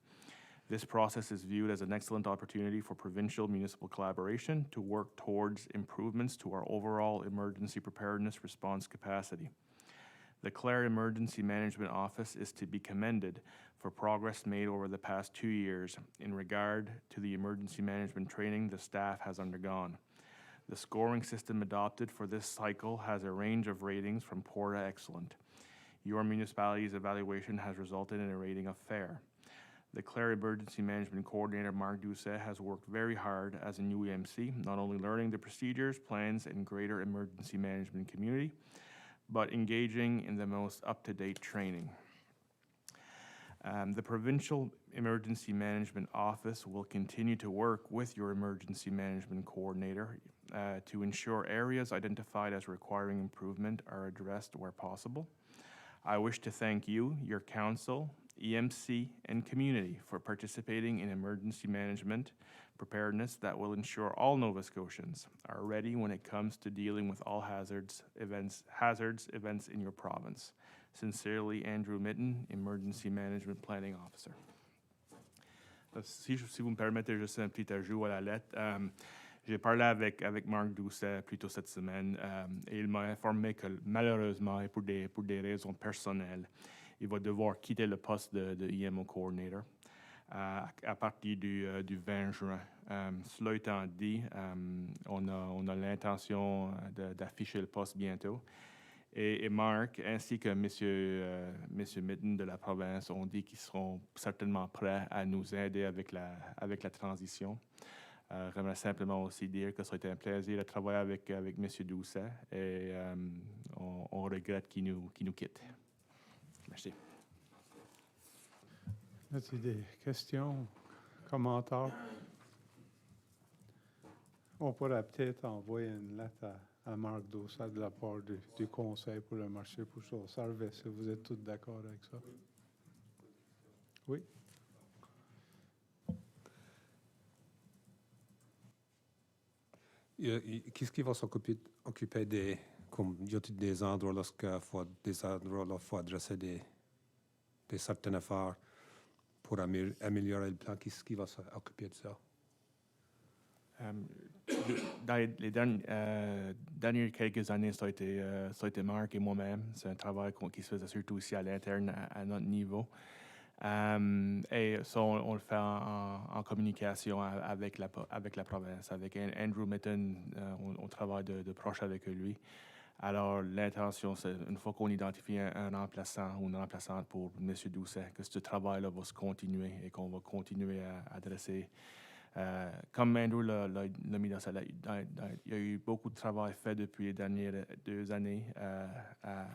This process is viewed as an excellent opportunity for provincial municipal collaboration to work towards improvements to our overall emergency preparedness response capacity. The Clare Emergency Management Office is to be commended for progress made over the past 2 years in regard to the emergency management training the staff has undergone. The scoring system adopted for this cycle has a range of ratings from poor to excellent. Your municipality's evaluation has resulted in a rating of fair. The Clare Emergency Management Coordinator, Mark Doucet, has worked very hard as a new EMC, not only learning the procedures, plans, and greater emergency management community, but engaging in the most up-to-date training. The Provincial Emergency Management Office will continue to work with your Emergency Management Coordinator to ensure areas identified as requiring improvement are addressed where possible. I wish to thank you, your council, EMC, and community for participating in emergency management preparedness that will ensure all Nova Scotians are ready when it comes to dealing with all hazards events in your province. Sincerely, Andrew Mitten, Emergency Management Planning Officer. Si vous me permettez juste un petit ajout à la lettre, j'ai parlé avec Marc Doucet plus tôt cette semaine et il m'a informé que malheureusement et pour des raisons personnelles, il va devoir quitter le poste de IMO Coordinator à partir du 20 juin. Cela étant dit, on a l'intention d'afficher le poste bientôt. Et Marc ainsi que M. Mitten de la province ont dit qu'ils seront certainement prêts à nous aider avec la transition. J'aimerais simplement aussi dire que ça a été un plaisir de travailler avec M. Doucet et on regrette qu'il nous quitte. Merci. As-tu des questions, commentaires? On pourrait peut-être envoyer une lettre à Marc Doucet de la part du Conseil pour le marché pour son service, si vous êtes tous d'accord avec ça. Oui? Qu'est-ce qui va s'occuper des... Comme il y a des endroits lorsqu'il faut adresser des certaines affaires pour améliorer le plan. Qu'est-ce qui va s'occuper de ça? Dans les dernières quelques années, ça a été Marc et moi-même. C'est un travail qui se faisait surtout aussi à l'interne, à notre niveau. Et ça, on le fait en communication avec la province. Avec Andrew Mitten, on travaille de proche avec lui. Alors, l'intention, c'est, une fois qu'on identifie un remplaçant ou une remplaçante pour M. Doucet, que ce travail-là va se continuer et qu'on va continuer à adresser. Comme Andrew l'a mis dans sa lettre, il y a eu beaucoup de travail fait depuis les dernières 2 années à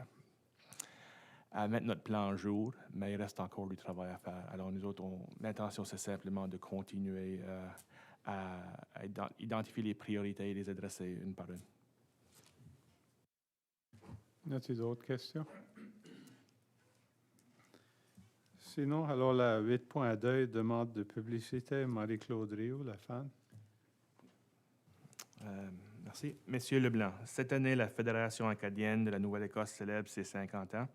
à mettre notre plan en jour, mais il reste encore du travail à faire. Alors, nous autres, l'intention, c'est simplement de continuer à identifier les priorités et les adresser une par une. Y a-t-il d'autres questions? Sinon, alors la 8.2, demande de publicité, Marie-Claude Rioux, la fan. Merci. Monsieur Leblanc, cette année, la Fédération acadienne de la Nouvelle-Écosse célèbre ses 50 ans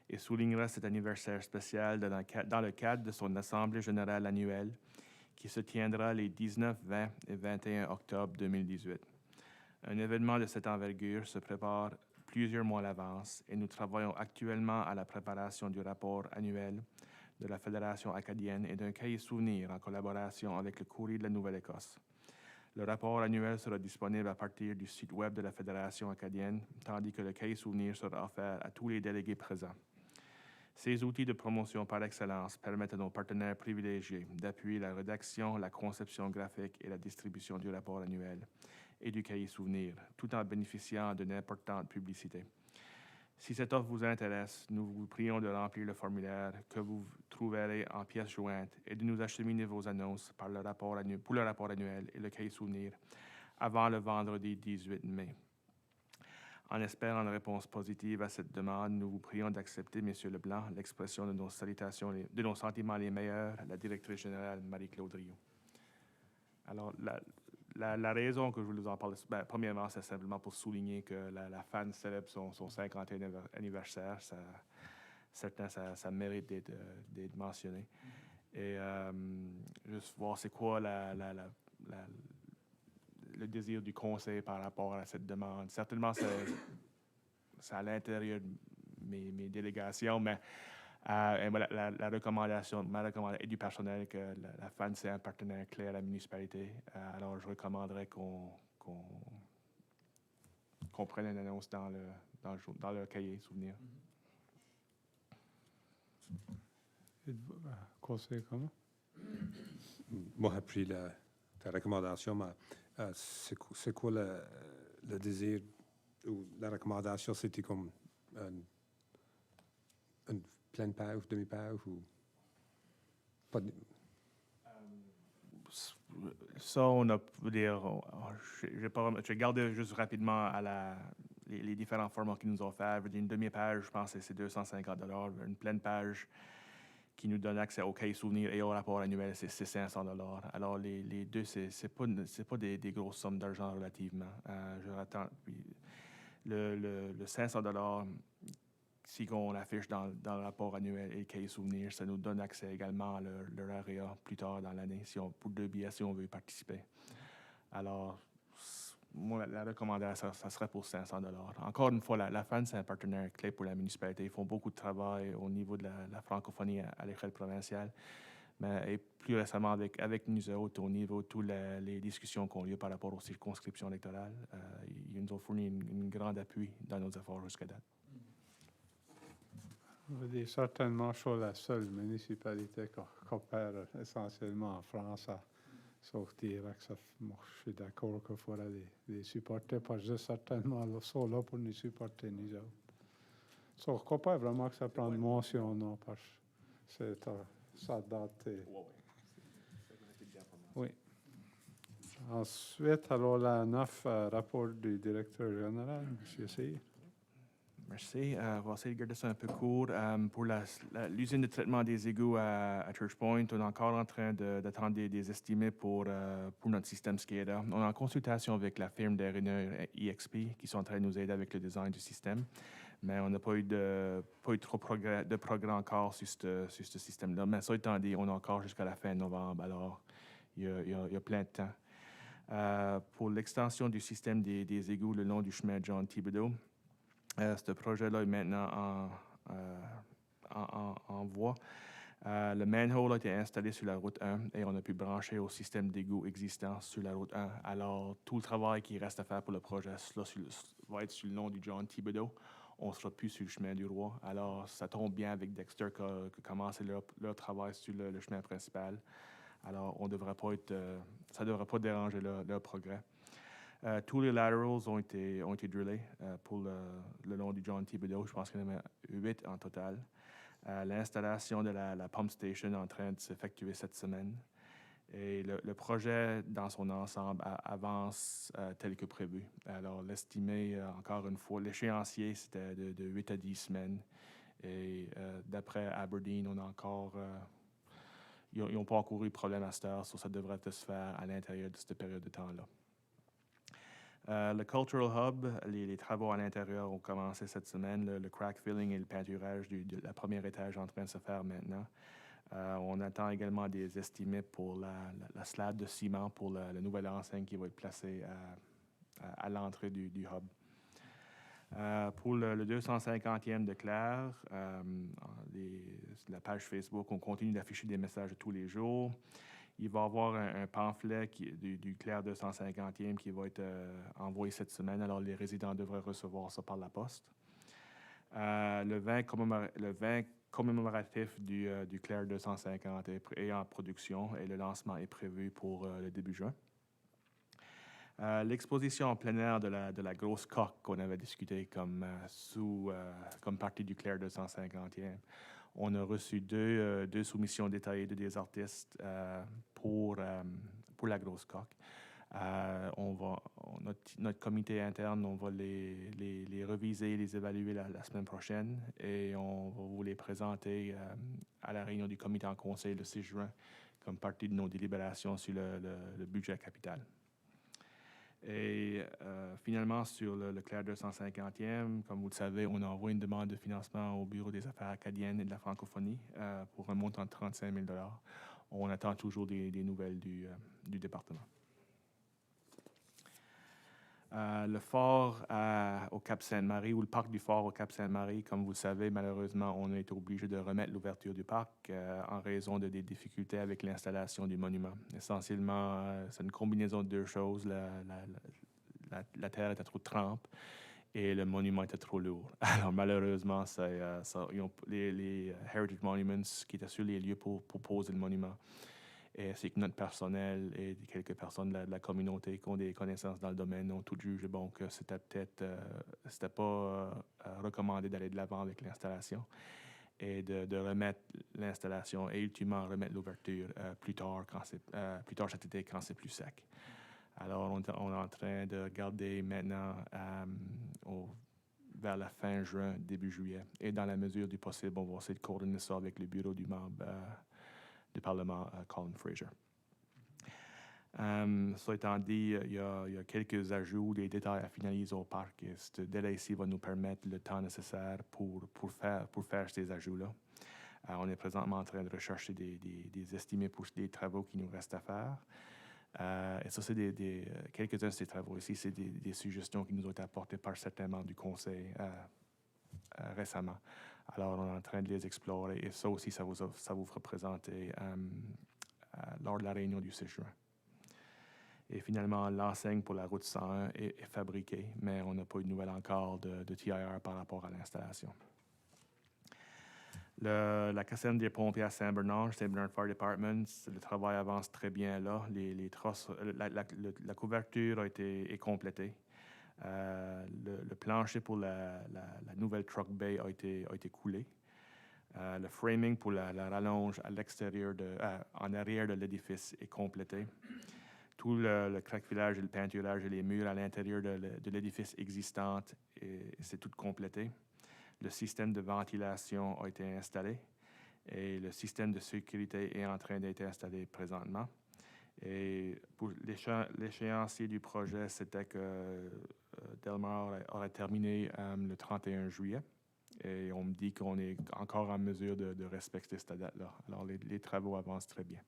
et soulignera cet anniversaire spécial dans le cadre de son Assemblée générale annuelle qui se tiendra les 19, 20 et 21 octobre 2018. Un événement de cette envergure se prépare plusieurs mois à l'avance et nous travaillons actuellement à la préparation du rapport annuel de la Fédération acadienne et d'un cahier souvenir en collaboration avec le Courrier de la Nouvelle-Écosse. Le rapport annuel sera disponible à partir du site web de la Fédération acadienne, tandis que le cahier souvenir sera offert à tous les délégués présents. Ces outils de promotion par excellence permettent à nos partenaires privilégiés d'appuyer la rédaction, la conception graphique et la distribution du rapport annuel et du cahier souvenir, tout en bénéficiant d'une importante publicité. Si cette offre vous intéresse, nous vous prions de remplir le formulaire que vous trouverez en pièce jointe et de nous acheminer vos annonces pour le rapport annuel et le cahier souvenir avant le vendredi 18 mai. En espérant une réponse positive à cette demande, nous vous prions d'accepter, M. Leblanc, l'expression de nos salutations, de nos sentiments les meilleurs, la directrice générale Marie-Claude Rioux. Alors, la raison que je vous en parle, premièrement, c'est simplement pour souligner que la fan célèbre son 50e anniversaire. Ça mérite d'être mentionné. Et juste voir c'est quoi le désir du Conseil par rapport à cette demande. Certainement, c'est à l'intérieur de mes délégations, mais et voilà, ma recommandation et du personnel que la FAN, c'est un partenaire clé à la municipalité. Alors, je recommanderais qu'on prenne une annonce dans le cahier souvenir. Conseil comment? Moi, j'ai pris ta recommandation, mais c'est quoi le désir ou la recommandation? C'était comme une pleine page, demi-page ou pas de... Ça, on a dire, je regarde juste rapidement à les différents formats qu'ils nous ont fait. Une demi-page, je pense que c'est 250 $. Une pleine page qui nous donne accès au cahier souvenir et au rapport annuel, c'est 500 $. Alors, les deux, c'est pas des grosses sommes d'argent relativement. Je attends. Le 500 $, si on affiche dans le rapport annuel et le cahier souvenir, ça nous donne accès également à leur area plus tard dans l'année, pour 2 billets, si on veut participer. Alors, moi, la recommandation, ça serait pour 500 $. Encore une fois, la FAN, c'est un partenaire clé pour la municipalité. Ils font beaucoup de travail au niveau de la francophonie à l'échelle provinciale. Mais et plus récemment, avec nous autres, au niveau de toutes les discussions qui ont lieu par rapport aux circonscriptions électorales, ils nous ont fourni un grand appui dans nos efforts jusqu'à date. On va dire certainement, je suis la seule municipalité qui opère essentiellement en France à sortir avec ça. Moi, je suis d'accord qu'il faudrait les supporter, parce que certainement, ils sont là pour nous supporter, nous autres. Je ne crois pas vraiment que ça prend de mention, non, parce que ça date. Oui. Ensuite, alors, la 9, rapport du directeur général, M. Cyr. Merci. On va essayer de garder ça un peu court. Pour l'usine de traitement des égouts à Church Point, on est encore en train d'attendre des estimés pour notre système SCADA. On est en consultation avec la firme d'ingénieurs EXP qui sont en train de nous aider avec le design du système, mais on n'a pas eu trop de progrès encore sur ce système-là. Mais ça étant dit, on a encore jusqu'à la fin novembre, alors il y a plein de temps. Pour l'extension du système des égouts le long du chemin John Thibodeau, ce projet-là est maintenant en voie. Le manhole a été installé sur la route 1 et on a pu brancher au système d'égout existant sur la route 1. Alors, tout le travail qui reste à faire pour le projet va être sur le long du John Thibodeau. On ne sera plus sur le chemin du Roi. Alors, ça tombe bien avec Dexter qui a commencé leur travail sur le chemin principal. Alors, ça ne devrait pas déranger leur progrès. Tous les laterals ont été drillés pour le long du John Thibodeau. Je pense qu'il y en a 8 en total. L'installation de la pump station est en train de s'effectuer cette semaine. Et le projet, dans son ensemble, avance tel que prévu. Alors, l'estimé, encore une fois, l'échéancier, c'était de 8 à 10 semaines. Et d'après Aberdeen, on a encore... ils n'ont pas encore eu de problème à cette heure, ça devrait se faire à l'intérieur de cette période de temps-là. Le Cultural Hub, les travaux à l'intérieur ont commencé cette semaine. Le crack filling et le peinturage de la première étage en train de se faire maintenant. On attend également des estimés pour la slab de ciment pour la nouvelle enseigne qui va être placée à l'entrée du hub. Pour le 250e de Clare, la page Facebook, on continue d'afficher des messages tous les jours. Il va y avoir un pamphlet du Clare 250e qui va être envoyé cette semaine. Alors, les résidents devraient recevoir ça par la poste. Le vin commémoratif du Clare 250 est en production et le lancement est prévu pour le début juin. L'exposition en plein air de la grosse coque qu'on avait discuté comme partie du Clare 250e. On a reçu deux soumissions détaillées de des artistes pour la grosse coque. Notre comité interne, on va les reviser, les évaluer la semaine prochaine et on va vous les présenter à la réunion du comité en conseil le 6 juin comme partie de nos délibérations sur le budget capital. Et finalement, sur le Clare 250e, comme vous le savez, on a envoyé une demande de financement au Bureau des affaires acadiennes et de la francophonie pour un montant de 35 000 $. On attend toujours des nouvelles du département. Le fort au Cap-Sainte-Marie ou le parc du fort au Cap-Sainte-Marie, comme vous le savez, malheureusement, on a été obligé de remettre l'ouverture du parc en raison des difficultés avec l'installation du monument. Essentiellement, c'est une combinaison de deux choses. La terre était trop trempe et le monument était trop lourd. Alors malheureusement, les Heritage Monuments qui étaient sur les lieux pour poser le monument, et c'est que notre personnel et quelques personnes de la communauté qui ont des connaissances dans le domaine ont tout jugé bon que c'était pas recommandé d'aller de l'avant avec l'installation et de remettre l'installation et ultimement remettre l'ouverture plus tard cet été quand c'est plus sec. Alors on est en train de regarder maintenant vers la fin juin, début juillet. Et dans la mesure du possible, on va essayer de coordonner ça avec le bureau du membre du Parlement, Colin Fraser. Ça étant dit, il y a quelques ajouts, des détails à finaliser au parc. Et ce délai-ci va nous permettre le temps nécessaire pour faire ces ajouts-là. On est présentement en train de rechercher des estimés pour les travaux qui nous restent à faire. Et ça, c'est quelques-uns de ces travaux ici, c'est des suggestions qui nous ont été apportées par certains membres du Conseil récemment. Alors, on est en train de les explorer et ça aussi, ça vous sera présenté lors de la réunion du 6 juin. Et finalement, l'enseigne pour la route 101 est fabriquée, mais on n'a pas eu de nouvelles encore de TIR par rapport à l'installation. La caserne des pompiers à Saint-Bernard Fire Department, le travail avance très bien là. Les trosses, la couverture est complétée. Le plancher pour la nouvelle truck bay a été coulé. Le framing pour la rallonge à l'extérieur, en arrière de l'édifice est complété. Tout le craquelage et le peinturage et les murs à l'intérieur de l'édifice existant, c'est tout complété. Le système de ventilation a été installé et le système de sécurité est en train d'être installé présentement. Et pour l'échéancier du projet, c'était que Delmar aurait terminé le 31 juillet. Et on me dit qu'on est encore en mesure de respecter cette date-là. Alors, les travaux avancent très bien.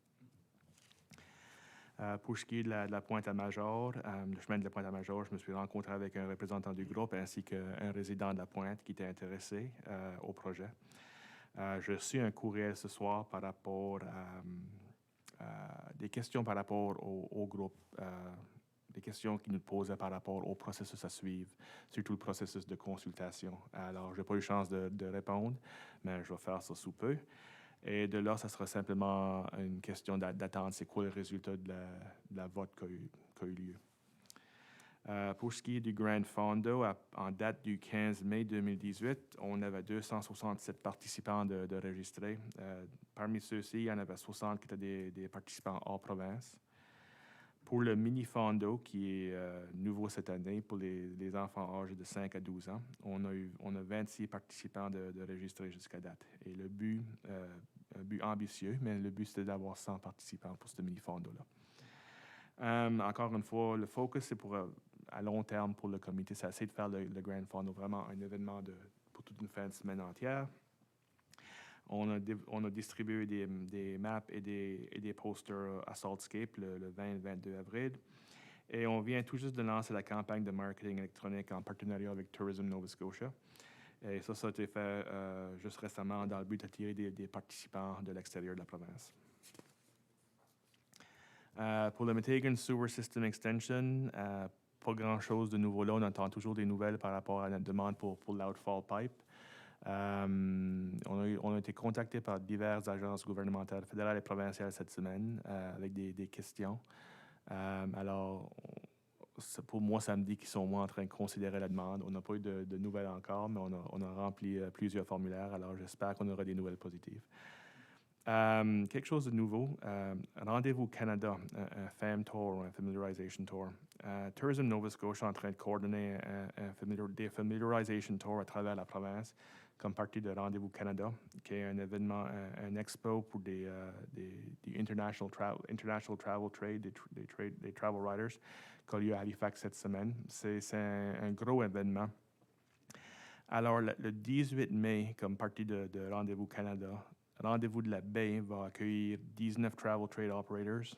Pour ce qui est de la Pointe-à-Major, le chemin de la Pointe-à-Major, je me suis rencontré avec un représentant du groupe ainsi qu'un résident de la Pointe qui était intéressé au projet. J'ai reçu un courriel ce soir par rapport à des questions par rapport au groupe, des questions qui nous posaient par rapport au processus à suivre, surtout le processus de consultation. Alors, je n'ai pas eu chance de répondre, mais je vais faire ça sous peu. Et de là, ça sera simplement une question d'attendre c'est quoi le résultat de la vote qui a eu lieu. Pour ce qui est du Grand Fondo, en date du 15 mai 2018, on avait 267 participants de registrés. Parmi ceux-ci, il y en avait 60 qui étaient des participants hors province. Pour le mini-fondo, qui est nouveau cette année pour les enfants âgés de 5 à 12 ans, on a 26 participants de registrés jusqu'à date. Et le but, un but ambitieux, mais le but c'était d'avoir 100 participants pour ce mini-fondo-là. Encore une fois, le focus, c'est pour à long terme pour le comité, c'est essayer de faire le Grand Fondo vraiment un événement pour toute une fin de semaine entière. On a distribué des maps et des posters à Saltscape le 20 et le 22 avril. Et on vient tout juste de lancer la campagne de marketing électronique en partenariat avec Tourism Nova Scotia. Et ça a été fait juste récemment dans le but d'attirer des participants de l'extérieur de la province. Pour le Metegan Sewer System Extension, pas grand-chose de nouveau là. On entend toujours des nouvelles par rapport à notre demande pour l'outfall pipe. On a été contacté par diverses agences gouvernementales fédérales et provinciales cette semaine avec des questions. Alors, pour moi, ça me dit qu'ils sont au moins en train de considérer la demande. On n'a pas eu de nouvelles encore, mais on a rempli plusieurs formulaires. Alors, j'espère qu'on aura des nouvelles positives. Quelque chose de nouveau, Rendez-vous Canada, un FAM Tour, un Familiarization Tour. Tourism Nova Scotia est en train de coordonner des Familiarization Tours à travers la province, comme partie de Rendez-vous Canada, qui est un événement, un expo pour des international travel trade, des travel writers, qui a lieu à Halifax cette semaine. C'est un gros événement. Alors, le 18 mai, comme partie de Rendez-vous Canada, Rendez-vous de la baie va accueillir 19 travel trade operators.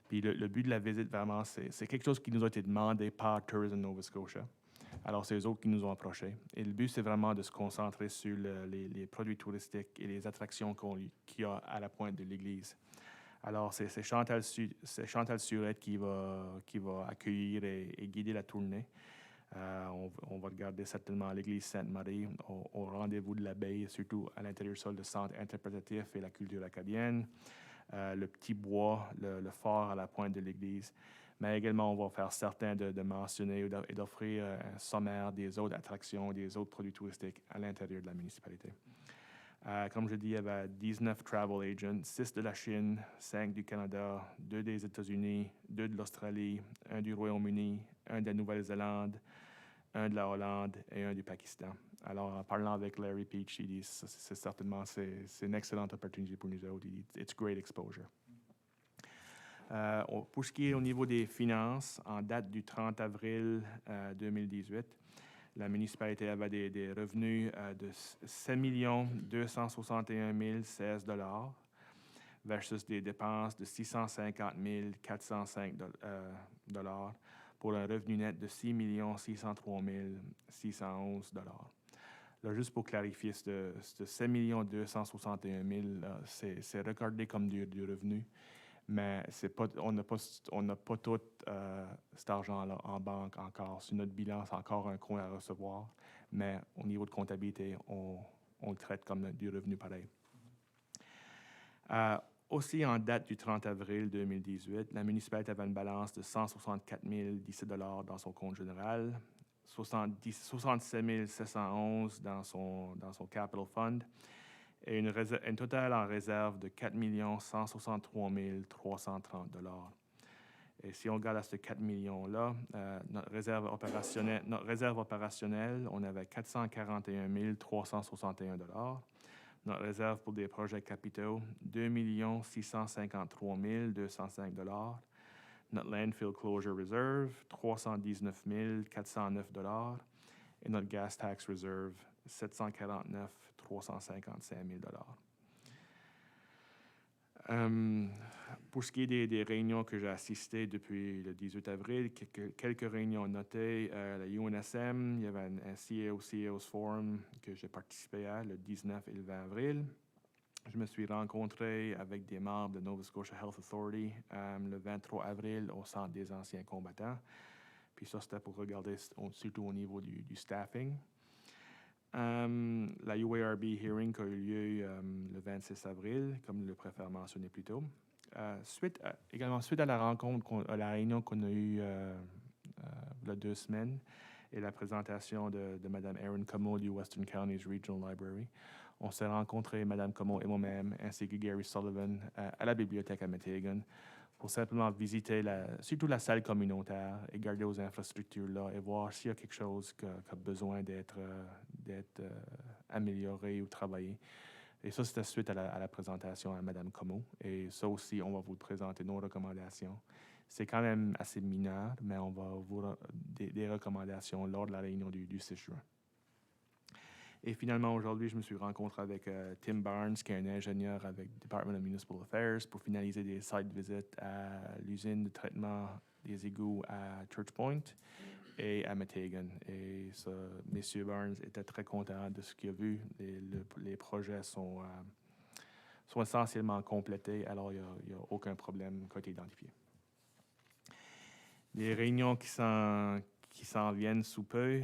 Puis le but de la visite, vraiment, c'est quelque chose qui nous a été demandé par Tourism Nova Scotia. Alors, c'est eux autres qui nous ont approchés. Et le but, c'est vraiment de se concentrer sur les produits touristiques et les attractions qu'il y a à la pointe de l'église. Alors, c'est Chantal Surette qui va accueillir et guider la tournée. On va regarder certainement l'église Sainte-Marie au rendez-vous de l'abbaye, surtout à l'intérieur sol du centre interprétatif et la culture acadienne, le petit bois, le phare à la pointe de l'église. Mais également, on va faire certain de mentionner et d'offrir un sommaire des autres attractions, des autres produits touristiques à l'intérieur de la municipalité. Comme je dis, il y avait 19 travel agents, 6 de la Chine, 5 du Canada, 2 des États-Unis, 2 de l'Australie, 1 du Royaume-Uni, 1 de la Nouvelle-Zélande, 1 de la Hollande et 1 du Pakistan. Alors, en parlant avec Larry Peach, il dit c'est certainement une excellente opportunité pour nous autres. Il dit it's great exposure. Pour ce qui est au niveau des finances, en date du 30 avril 2018, la municipalité avait des revenus de 7 261 016 $, versus des dépenses de 650 405 $, pour un revenu net de 6 603 611 $. Là, juste pour clarifier, ce 7 261 000 $, c'est recordé comme du revenu, mais on n'a pas tout cet argent-là en banque encore. Sur notre bilan, c'est encore un coin à recevoir, mais au niveau de comptabilité, on le traite comme du revenu pareil. Aussi, en date du 30 avril 2018, la municipalité avait une balance de 164 017 $ dans son compte général, 67 711 dans son capital fund et une totale en réserve de 4 163 330 $. Et si on regarde à ce 4 millions-là, notre réserve opérationnelle, on avait 441 361 $. Notre réserve pour des projets capitaux, 2 653 205 $. Notre landfill closure reserve, 319 409 $. Et notre gas tax reserve, 749 355 000 $. Pour ce qui est des réunions que j'ai assistées depuis le 18 avril, quelques réunions notées. La UNSM, il y avait un CEO's Forum que j'ai participé à le 19 et le 20 avril. Je me suis rencontré avec des membres de Nova Scotia Health Authority le 23 avril au Centre des anciens combattants. Puis ça, c'était pour regarder surtout au niveau du staffing. La UARB hearing qui a eu lieu le 26 avril, comme le préfet a mentionné plus tôt. Suite à la rencontre, à la réunion qu'on a eue là, 2 semaines, et la présentation de Mme Erin Como du Western Counties Regional Library. On s'est rencontrés, Mme Como et moi-même, ainsi que Gary Sullivan, à la bibliothèque à Metighan, pour simplement visiter surtout la salle communautaire et garder aux infrastructures là et voir s'il y a quelque chose qui a besoin d'être amélioré ou travaillé. Et ça, c'était suite à la présentation à Mme Como. Et ça aussi, on va vous présenter nos recommandations. C'est quand même assez mineur, mais on va vous des recommandations lors de la réunion du 6 juin. Et finalement, aujourd'hui, je me suis rencontré avec Tim Barnes, qui est un ingénieur avec le Department of Municipal Affairs, pour finaliser des site visits à l'usine de traitement des égouts à Church Point et à Metighan. Et ça, M. Barnes était très content de ce qu'il a vu. Les projets sont essentiellement complétés, alors il n'y a aucun problème qui a été identifié. Les réunions qui s'en viennent sous peu,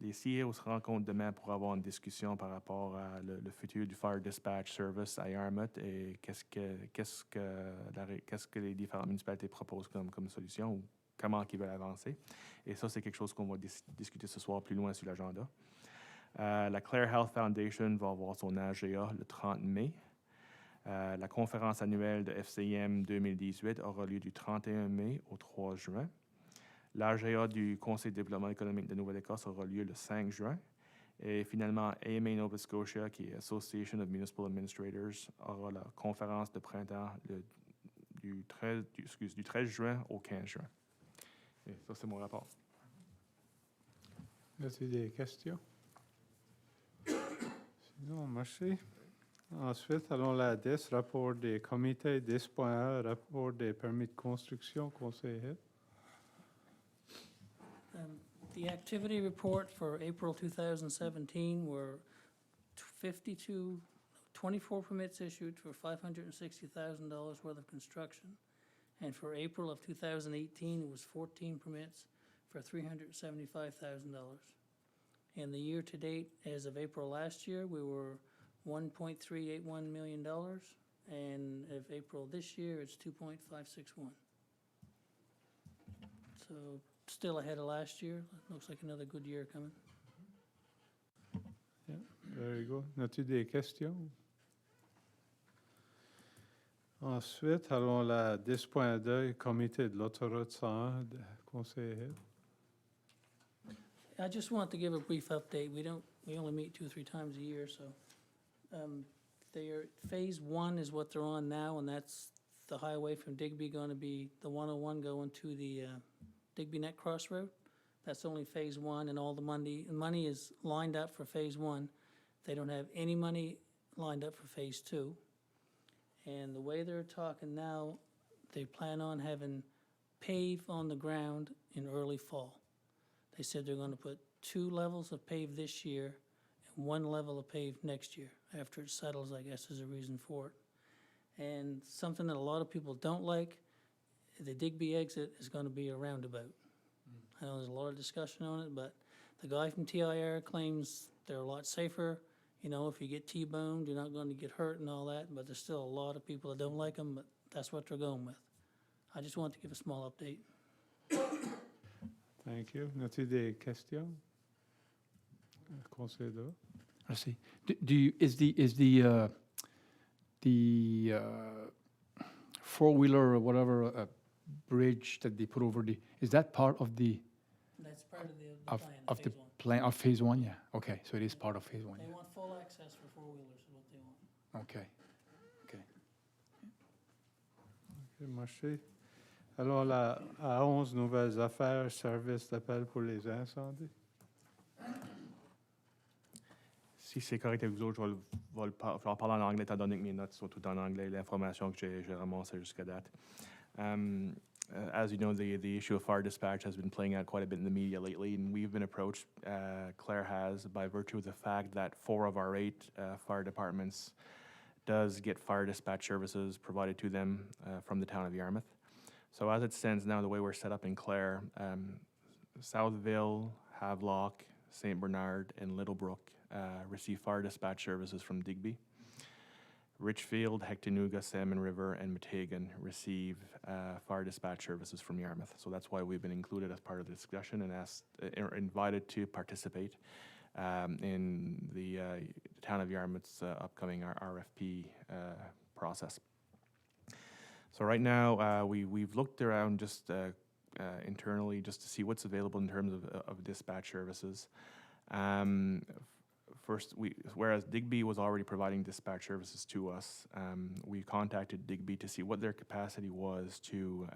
les CEO se rencontrent demain pour avoir une discussion par rapport à le futur du Fire Dispatch Service à Yarmouth et qu'est-ce que les différentes municipalités proposent comme solution ou comment ils veulent avancer. Et ça, c'est quelque chose qu'on va discuter ce soir plus loin sur l'agenda. La Clare Health Foundation va avoir son AGA le 30 mai. La conférence annuelle de FCIM 2018 aura lieu du 31 mai au 3 juin. L'AGA du Conseil de développement économique de Nouvelle-Écosse aura lieu le 5 juin. Et finalement, AMA Nova Scotia, qui est Association of Municipal Administrators, aura la conférence de printemps du 13 juin au 15 juin. Et ça, c'est mon rapport. Y a-t-il des questions? Sinon, merci. Ensuite, allons à la 10, rapport des comités 10.1, rapport des permis de construction, conseil Hill. The activity report for April 2017 were 24 permits issued for $560,000 worth of construction. And for April of 2018, it was 14 permits for $375,000. And the year to date, as of April last year, we were $1.381 million. And of April this year, it's 2.561. So still ahead of last year. Looks like another good year coming. Yeah, very good. As-tu des questions? Ensuite, allons à la 10.2, comité de l'autoroute 101, conseil Hill. I just want to give a brief update. We only meet 2 or 3 times a year, so phase 1 is what they're on now, and that's the highway from Digby going to be the 101 going to the Digby Neck Crossroad. That's only phase 1, and all the money is lined up for phase 1. They don't have any money lined up for phase 2. And the way they're talking now, they plan on having pave on the ground in early fall. They said they're going to put 2 levels of pave this year and 1 level of pave next year. After it settles, I guess is a reason for it. And something that a lot of people don't like, the Digby exit is going to be a roundabout. I know there's a lot of discussion on it, but the guy from TIR claims they're a lot safer. You know, if you get T-boned, you're not going to get hurt and all that, but there's still a lot of people that don't like them, but that's what they're going with. I just want to give a small update. Thank you. As-tu des questions? Conseil de. Merci. Is the four-wheeler or whatever bridge that they put over is that part of the That's part of the of the plan, phase 1. plan of phase 1? Yeah. Okay. So it is part of phase 1. They want full access for four-wheelers is what they want. Okay. Okay. OK, merci. Alors, à 11 nouvelles affaires, service d'appel pour les incendies. Si c'est correct avec vous autres, je vais en parler en anglais, étant donné que mes notes sont toutes en anglais, l'information que j'ai ramassée jusqu'à date. As you know, the issue of fire dispatch has been playing out quite a bit in the media lately, and we've been approached, Clare has, by virtue of the fact that 4 of our 8 fire departments does get fire dispatch services provided to them from the town of Yarmouth. So as it stands now, the way we're set up in Clare, Southville, Havelock, St. Bernard, and Littlebrook receive fire dispatch services from Digby. Richfield, Hectanuga, Salmon River, and Meteghan receive fire dispatch services from Yarmouth. So that's why we've been included as part of the discussion and invited to participate in the town of Yarmouth's upcoming RFP process. So right now, we've looked around just internally just to see what's available in terms of dispatch services. First, whereas Digby was already providing dispatch services to us, we contacted Digby to see what their capacity was to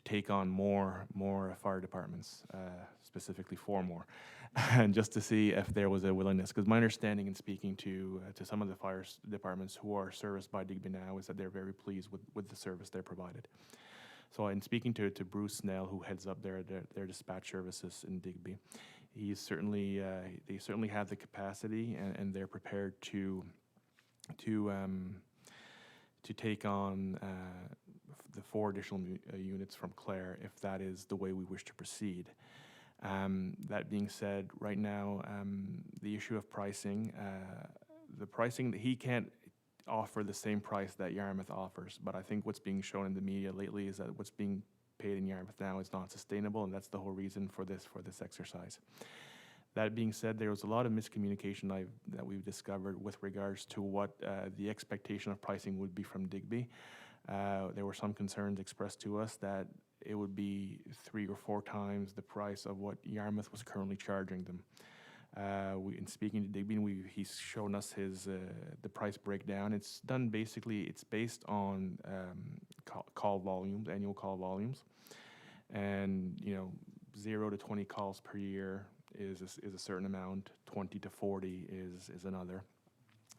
take on more fire departments, specifically 4 more, and just to see if there was a willingness. Because my understanding in speaking to some of the fire departments who are serviced by Digby now is that they're very pleased with the service they're provided. So in speaking to Bruce Snell, who heads up their dispatch services in Digby, he's certainly they certainly have the capacity and they're prepared to take on the 4 additional units from Clare if that is the way we wish to proceed. That being said, right now the issue of pricing, the pricing that he can't offer the same price that Yarmouth offers, but I think what's being shown in the media lately is that what's being paid in Yarmouth now is not sustainable, and that's the whole reason for this exercise. That being said, there was a lot of miscommunication that we've discovered with regards to what the expectation of pricing would be from Digby. There were some concerns expressed to us that it would be 3 or 4 times the price of what Yarmouth was currently charging them. In speaking to Digby, he's shown us the price breakdown. It's done basically, it's based on call volumes, annual call volumes, and 0 to 20 calls per year is a certain amount, 20 to 40 is another,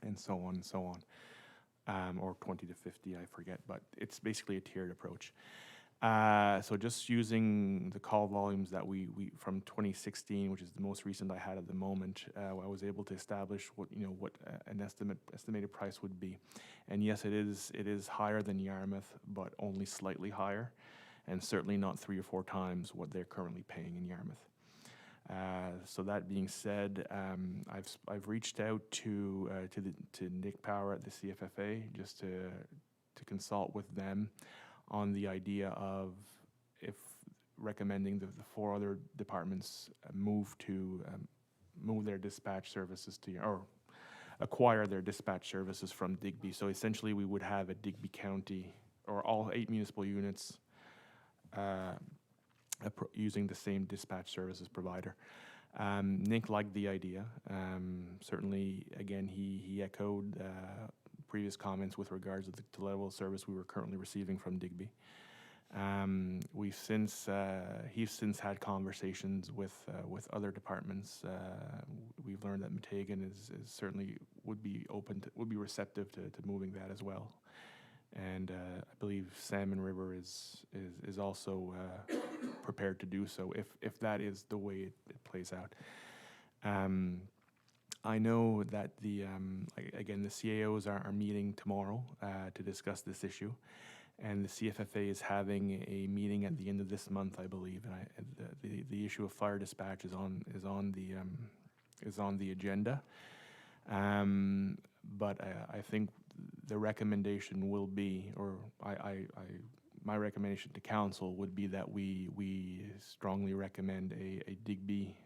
and so on and so on, or 20 to 50, I forget, but it's basically a tiered approach. So just using the call volumes that we from 2016, which is the most recent I had at the moment, I was able to establish what an estimated price would be. And yes, it is higher than Yarmouth, but only slightly higher, and certainly not 3 or 4 times what they're currently paying in Yarmouth. So that being said, I've reached out to Nick Power at the CFFA just to consult with them on the idea of if recommending the 4 other departments move their dispatch services or acquire their dispatch services from Digby. So essentially we would have a Digby County, or all 8 municipal units using the same dispatch services provider. Nick liked the idea. Certainly, again, he echoed previous comments with regards to the level of service we were currently receiving from Digby. He's since had conversations with other departments. We've learned that Meteghan is certainly would be receptive to moving that as well. And I believe Salmon River is also prepared to do so if that is the way it plays out. I know that the CAOs are meeting tomorrow to discuss this issue, and the CFFA is having a meeting at the end of this month, I believe. And the issue of fire dispatch is on the agenda. But I think the recommendation will be, or my recommendation to council would be that we strongly recommend a Digby.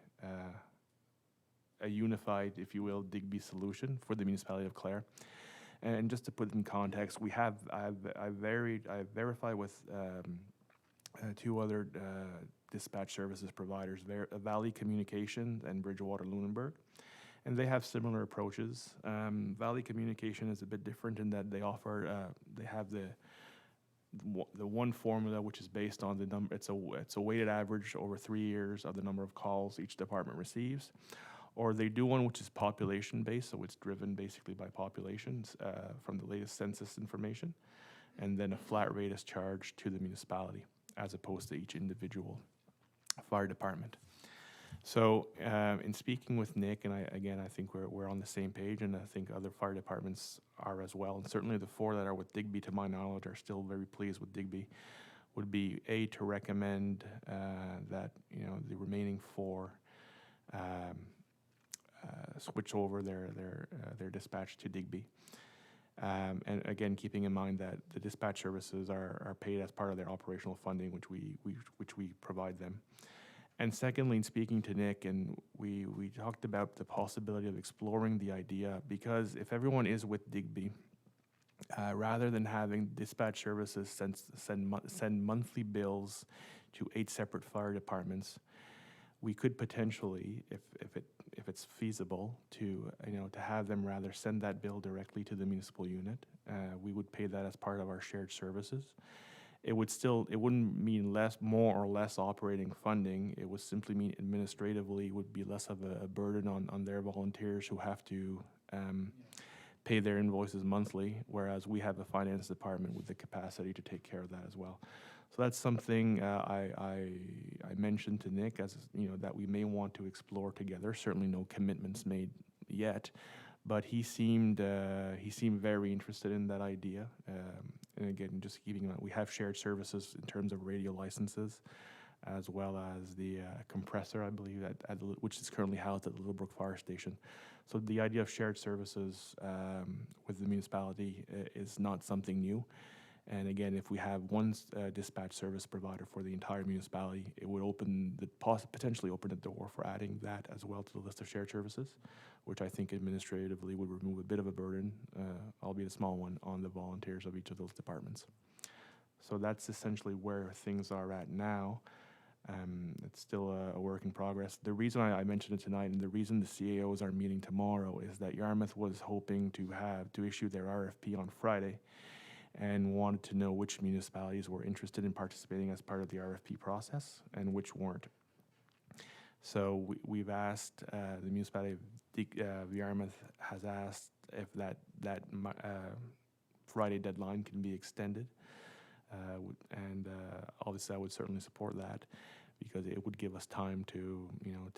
A unified, if you will, Digby solution for the municipality of Clare. And just to put it in context, I've verified with 2 other dispatch services providers, Valley Communications and Bridgewater Lunenburg, and they have similar approaches. Valley Communication is a bit different in that they have the one formula which is based on the number. It's a weighted average over 3 years of the number of calls each department receives. Or they do one which is population-based, so it's driven basically by populations from the latest census information, and then a flat rate is charged to the municipality as opposed to each individual fire department. So in speaking with Nick, and I think we're on the same page, and I think other fire departments are as well, and certainly the 4 that are with Digby, to my knowledge, are still very pleased with Digby, would be to recommend that the remaining 4 switch over their dispatch to Digby. And again, keeping in mind that the dispatch services are paid as part of their operational funding, which we provide them. And secondly, in speaking to Nick, and we talked about the possibility of exploring the idea, because if everyone is with Digby, rather than having dispatch services send monthly bills to 8 separate fire departments, we could potentially, if it's feasible, to have them rather send that bill directly to the municipal unit. We would pay that as part of our shared services. It wouldn't mean more or less operating funding. It would simply mean administratively would be less of a burden on their volunteers who have to pay their invoices monthly, whereas we have a finance department with the capacity to take care of that as well. So that's something I mentioned to Nick as that we may want to explore together. Certainly no commitments made yet, but he seemed very interested in that idea. And again, just keeping in mind, we have shared services in terms of radio licenses, as well as the compressor, I believe, which is currently housed at the Littlebrook Fire Station. So the idea of shared services with the municipality is not something new. And again, if we have one dispatch service provider for the entire municipality, it would potentially open the door for adding that as well to the list of shared services, which I think administratively would remove a bit of a burden, albeit a small one, on the volunteers of each of those departments. So that's essentially where things are at now. It's still a work in progress. The reason I mentioned it tonight, and the reason the CAOs are meeting tomorrow, is that Yarmouth was hoping to issue their RFP on Friday, and wanted to know which municipalities were interested in participating as part of the RFP process and which weren't. So we've asked, the municipality of Yarmouth has asked if that Friday deadline can be extended. And obviously I would certainly support that, because it would give us time to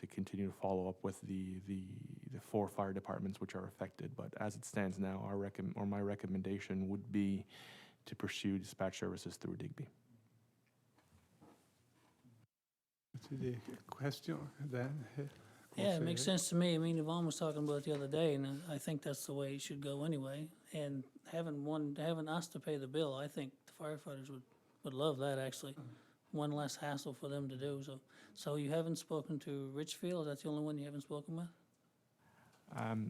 continue to follow up with the 4 fire departments which are affected. But as it stands now, my recommendation would be to pursue dispatch services through Digby. The question then? Yeah, it makes sense to me. I mean, Yvonne was talking about it the other day, and I think that's the way it should go anyway. And having us to pay the bill, I think the firefighters would love that, actually. One less hassle for them to do. So you haven't spoken to Richfield? That's the only one you haven't spoken with?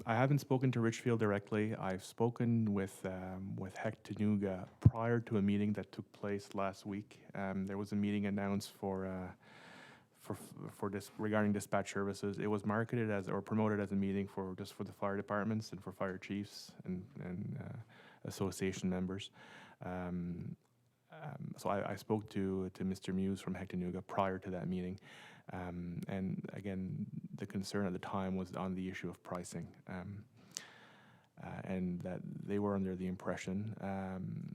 I haven't spoken to Richfield directly. I've spoken with Hectanuga prior to a meeting that took place last week. There was a meeting announced for this regarding dispatch services. It was marketed as or promoted as a meeting for the fire departments and for fire chiefs and association members. So I spoke to Mr. Muse from Hectanuga prior to that meeting. And again, the concern at the time was on the issue of pricing, and that they were under the impression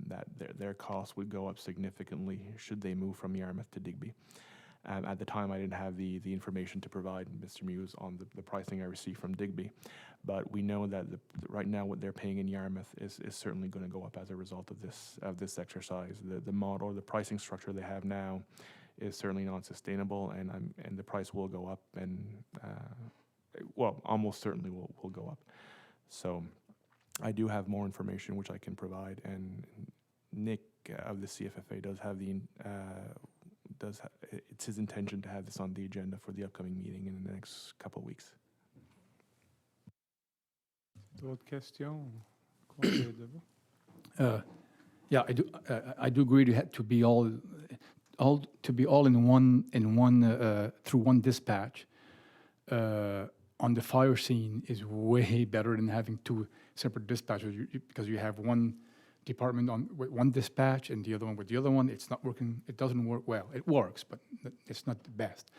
that their costs would go up significantly should they move from Yarmouth to Digby. At the time, I didn't have the information to provide Mr. Muse on the pricing I received from Digby, but we know that right now what they're paying in Yarmouth is certainly going to go up as a result of this exercise. The model or the pricing structure they have now is certainly not sustainable, and the price will go up, and almost certainly will go up. So I do have more information which I can provide, and Nick of the CFFA does have it's his intention to have this on the agenda for the upcoming meeting in the next couple of weeks. D'autres questions? Conseil de vous? Yeah, I do agree to be all in one through one dispatch on the fire scene is way better than having 2 separate dispatchers, because you have one department with one dispatch and the other one with the other one. It's not working. It doesn't work well. It works, but it's not the best.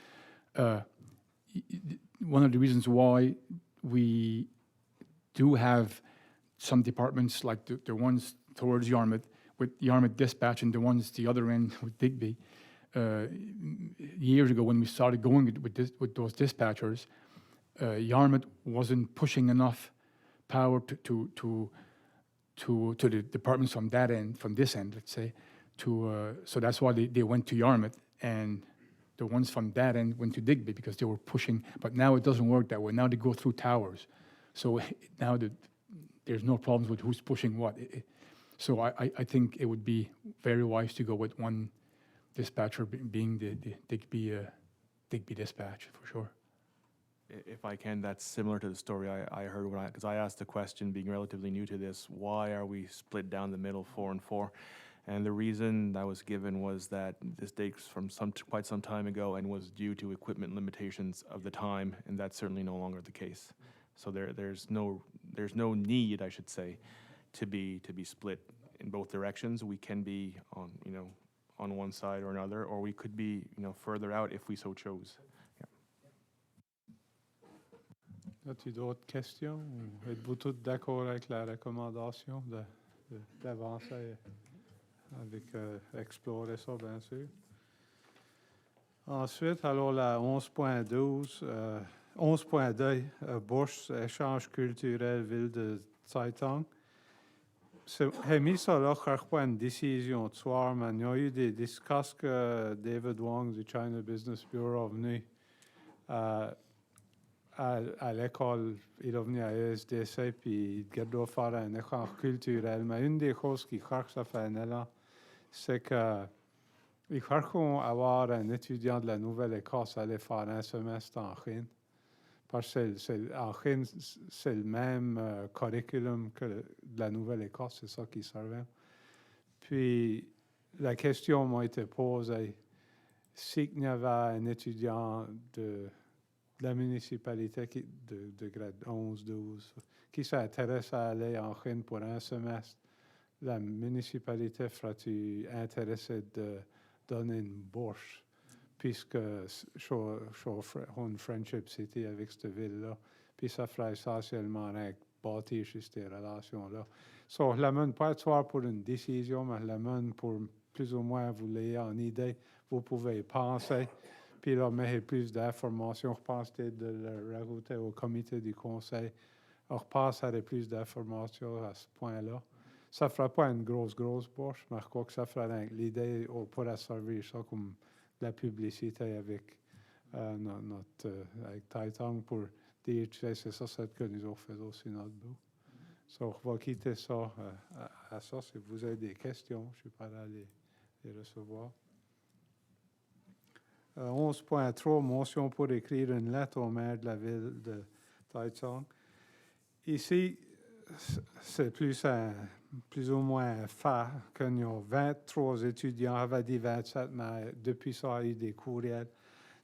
One of the reasons why we do have some departments like the ones towards Yarmouth with Yarmouth Dispatch and the ones the other end with Digby. Years ago, when we started going with those dispatchers, Yarmouth wasn't pushing enough power to the departments from that end, from this end, let's say, so that's why they went to Yarmouth, and the ones from that end went to Digby because they were pushing. But now it doesn't work that way. Now they go through towers, so now there's no problems with who's pushing what. So I think it would be very wise to go with one dispatcher being the Digby dispatch, for sure. If I can, that's similar to the story I heard because I asked the question, being relatively new to this, why are we split down the middle 4 and 4? And the reason that was given was that this dates from quite some time ago and was due to equipment limitations of the time, and that's certainly no longer the case. So there's no need, I should say, to be split in both directions. We can be on one side or another, or we could be further out if we so chose. As-tu d'autres questions? Ou êtes-vous tous d'accord avec la recommandation d'avancer avec explorer ça, bien sûr? Ensuite, alors la 11.12, 11.2, bourse, échange culturel, ville de Taitung. J'ai mis ça là, pas une décision de soir, mais il y a eu des discussions que David Wong du China Business Bureau est venu à l'école, il est venu à ESDC, puis il doit faire un échange culturel. Mais une des choses qui cherche à faire là, c'est que il cherche à avoir un étudiant de la Nouvelle-Écosse aller faire un semestre en Chine. Parce que en Chine, c'est le même curriculum que de la Nouvelle-Écosse, c'est ça qui servait. Puis la question m'a été posée, s'il y avait un étudiant de la municipalité de grade 11-12 qui s'intéresse à aller en Chine pour un semestre, la municipalité ferait-tu intéressé de donner une bourse, puisque je une friendship city avec cette ville-là, puis ça ferait essentiellement bâtir juste ces relations-là. So, je l'amène pas soir pour une décision, mais je l'amène pour plus ou moins vous l'ayez en idée, vous pouvez penser, puis là, mettre plus d'informations, je pense de le rajouter au comité du conseil, on repasserait plus d'informations à ce point-là. Ça ne fera pas une grosse bourse, mais je crois que ça fera l'idée, on pourra servir ça comme de la publicité avec avec Taitung pour dire, tu sais, c'est ça que nous avons fait aussi notre bout. So, on va quitter ça à ça. Si vous avez des questions, je suis pas là à les recevoir. 11.3, motion pour écrire une lettre au maire de la ville de Taitung. Ici, c'est plus ou moins fait qu'il y a 23 étudiants, avait dit 27, mais depuis ça, il y a eu des courriels.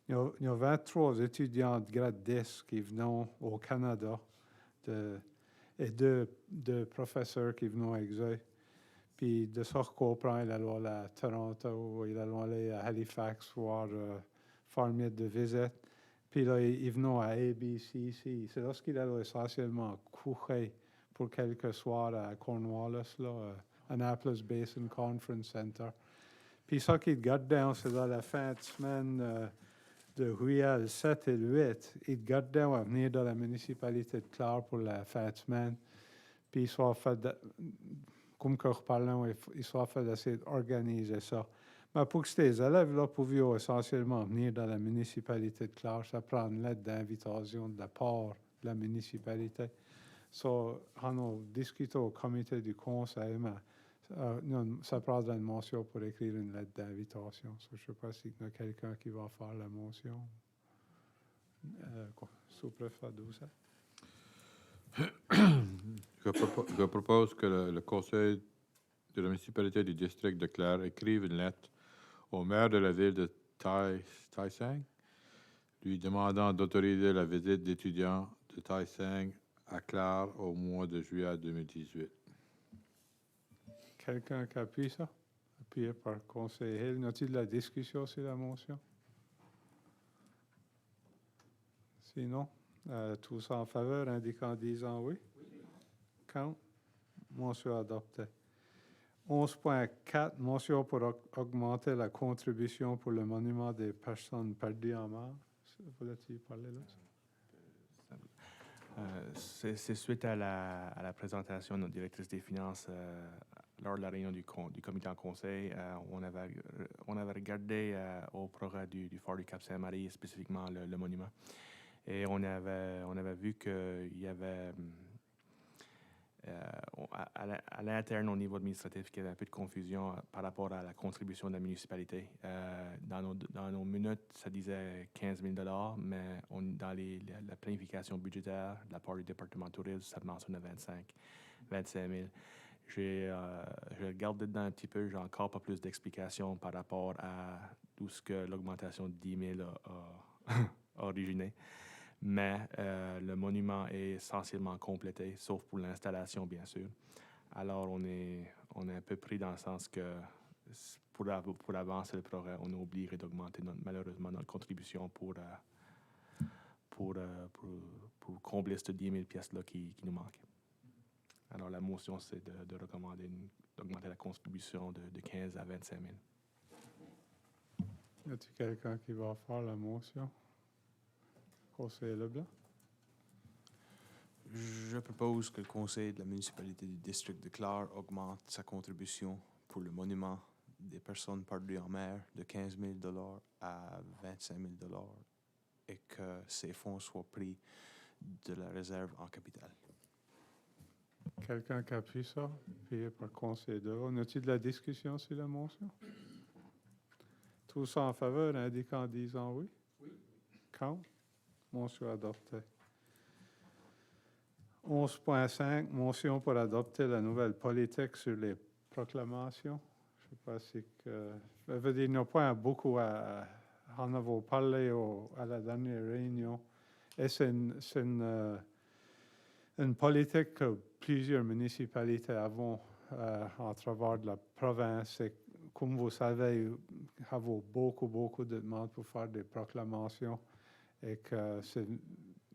Il y a 23 étudiants de grade 10 qui viennent au Canada et deux professeurs qui viennent avec eux. Puis de ça, je comprends, il allait à Toronto, il allait aller à Halifax voir faire de visite. Puis là, il venait à ABCC. C'est là qu'il allait essentiellement coucher pour quelques soirs à Cornwallis, là, Annapolis Basin Conference Center. Puis ça qu'il gardait, c'est dans la fin de semaine de juillet 7 et 8, il gardait à venir dans la municipalité de Clare pour la fin de semaine. Puis il soit fait, comme que je parlais, il soit fait d'essayer d'organiser ça. Mais pour que ces élèves-là pouvaient essentiellement venir dans la municipalité de Clare, ça prend une lettre d'invitation de la part de la municipalité. So, on a discuté au comité du conseil, mais ça prendra une motion pour écrire une lettre d'invitation. So, je ne sais pas s'il y a quelqu'un qui va faire la motion. Sous-préfet Doucet. Je propose que le conseil de la municipalité du district de Clare écrive une lettre au maire de la ville de Taisang, lui demandant d'autoriser la visite d'étudiants de Taisang à Clare au mois de juillet 2018. Quelqu'un qui appuie ça? Appuyé par le conseiller Hill. Y a-t-il de la discussion sur la motion? Sinon, tous en faveur, indiquant en disant oui. Count. Motion adoptée. 11.4, motion pour augmenter la contribution pour le monument des personnes perdues en mer. Voulais-tu parler là? C'est suite à la présentation de notre directrice des finances lors de la réunion du comité en conseil. On avait regardé au programme du Fort du Cap-Saint-Marie, spécifiquement le monument. Et on avait vu qu'il y avait à l'interne, au niveau administratif, qu'il y avait un peu de confusion par rapport à la contribution de la municipalité. Dans nos minutes, ça disait 15 000 mais dans la planification budgétaire de la part du département de tourisme, ça mentionne 25 000. J'ai regardé dedans un petit peu, j'ai encore pas plus d'explications par rapport à tout ce que l'augmentation de 10 000 a originé. Mais le monument est essentiellement complété, sauf pour l'installation, bien sûr. Alors, on est un peu pris dans le sens que pour avancer le projet, on est obligé d'augmenter malheureusement notre contribution pour combler ces 10 000 pièces-là qui nous manquent. Alors, la motion, c'est de recommander d'augmenter la contribution de 15 à 25 000. Y a-t-il quelqu'un qui va faire la motion? Conseiller Leblanc? Je propose que le conseil de la municipalité du district de Clare augmente sa contribution pour le monument des personnes perdues en mer de 15 000 $ à 25 000 $ et que ces fonds soient pris de la réserve en capital. Quelqu'un qui appuie ça? Puis par conseiller Devon. Y a-t-il de la discussion sur la motion? Tous en faveur, indiquant en disant oui? Oui. Contre? Motion adoptée. 11.5, motion pour adopter la nouvelle politique sur les proclamations. Je ne sais pas si ça veut dire, il n'y a pas beaucoup à en avoir parlé à la dernière réunion. Et c'est une politique que plusieurs municipalités avons en travers de la province. Et comme vous savez, nous avons beaucoup de demandes pour faire des proclamations. Et que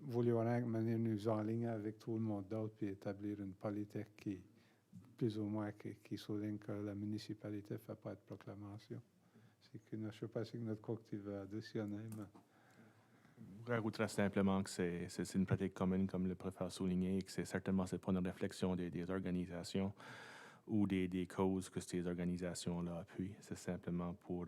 voulons rien que nous enligner avec tout le monde d'autre puis établir une politique qui, plus ou moins, qui souligne que la municipalité ne fait pas de proclamation. Je ne sais pas si notre coq va additionner, mais... Je rajouterais simplement que c'est une pratique commune, comme le préfet a souligné, et que certainement c'est pas une réflexion des organisations ou des causes que ces organisations-là appuient. C'est simplement pour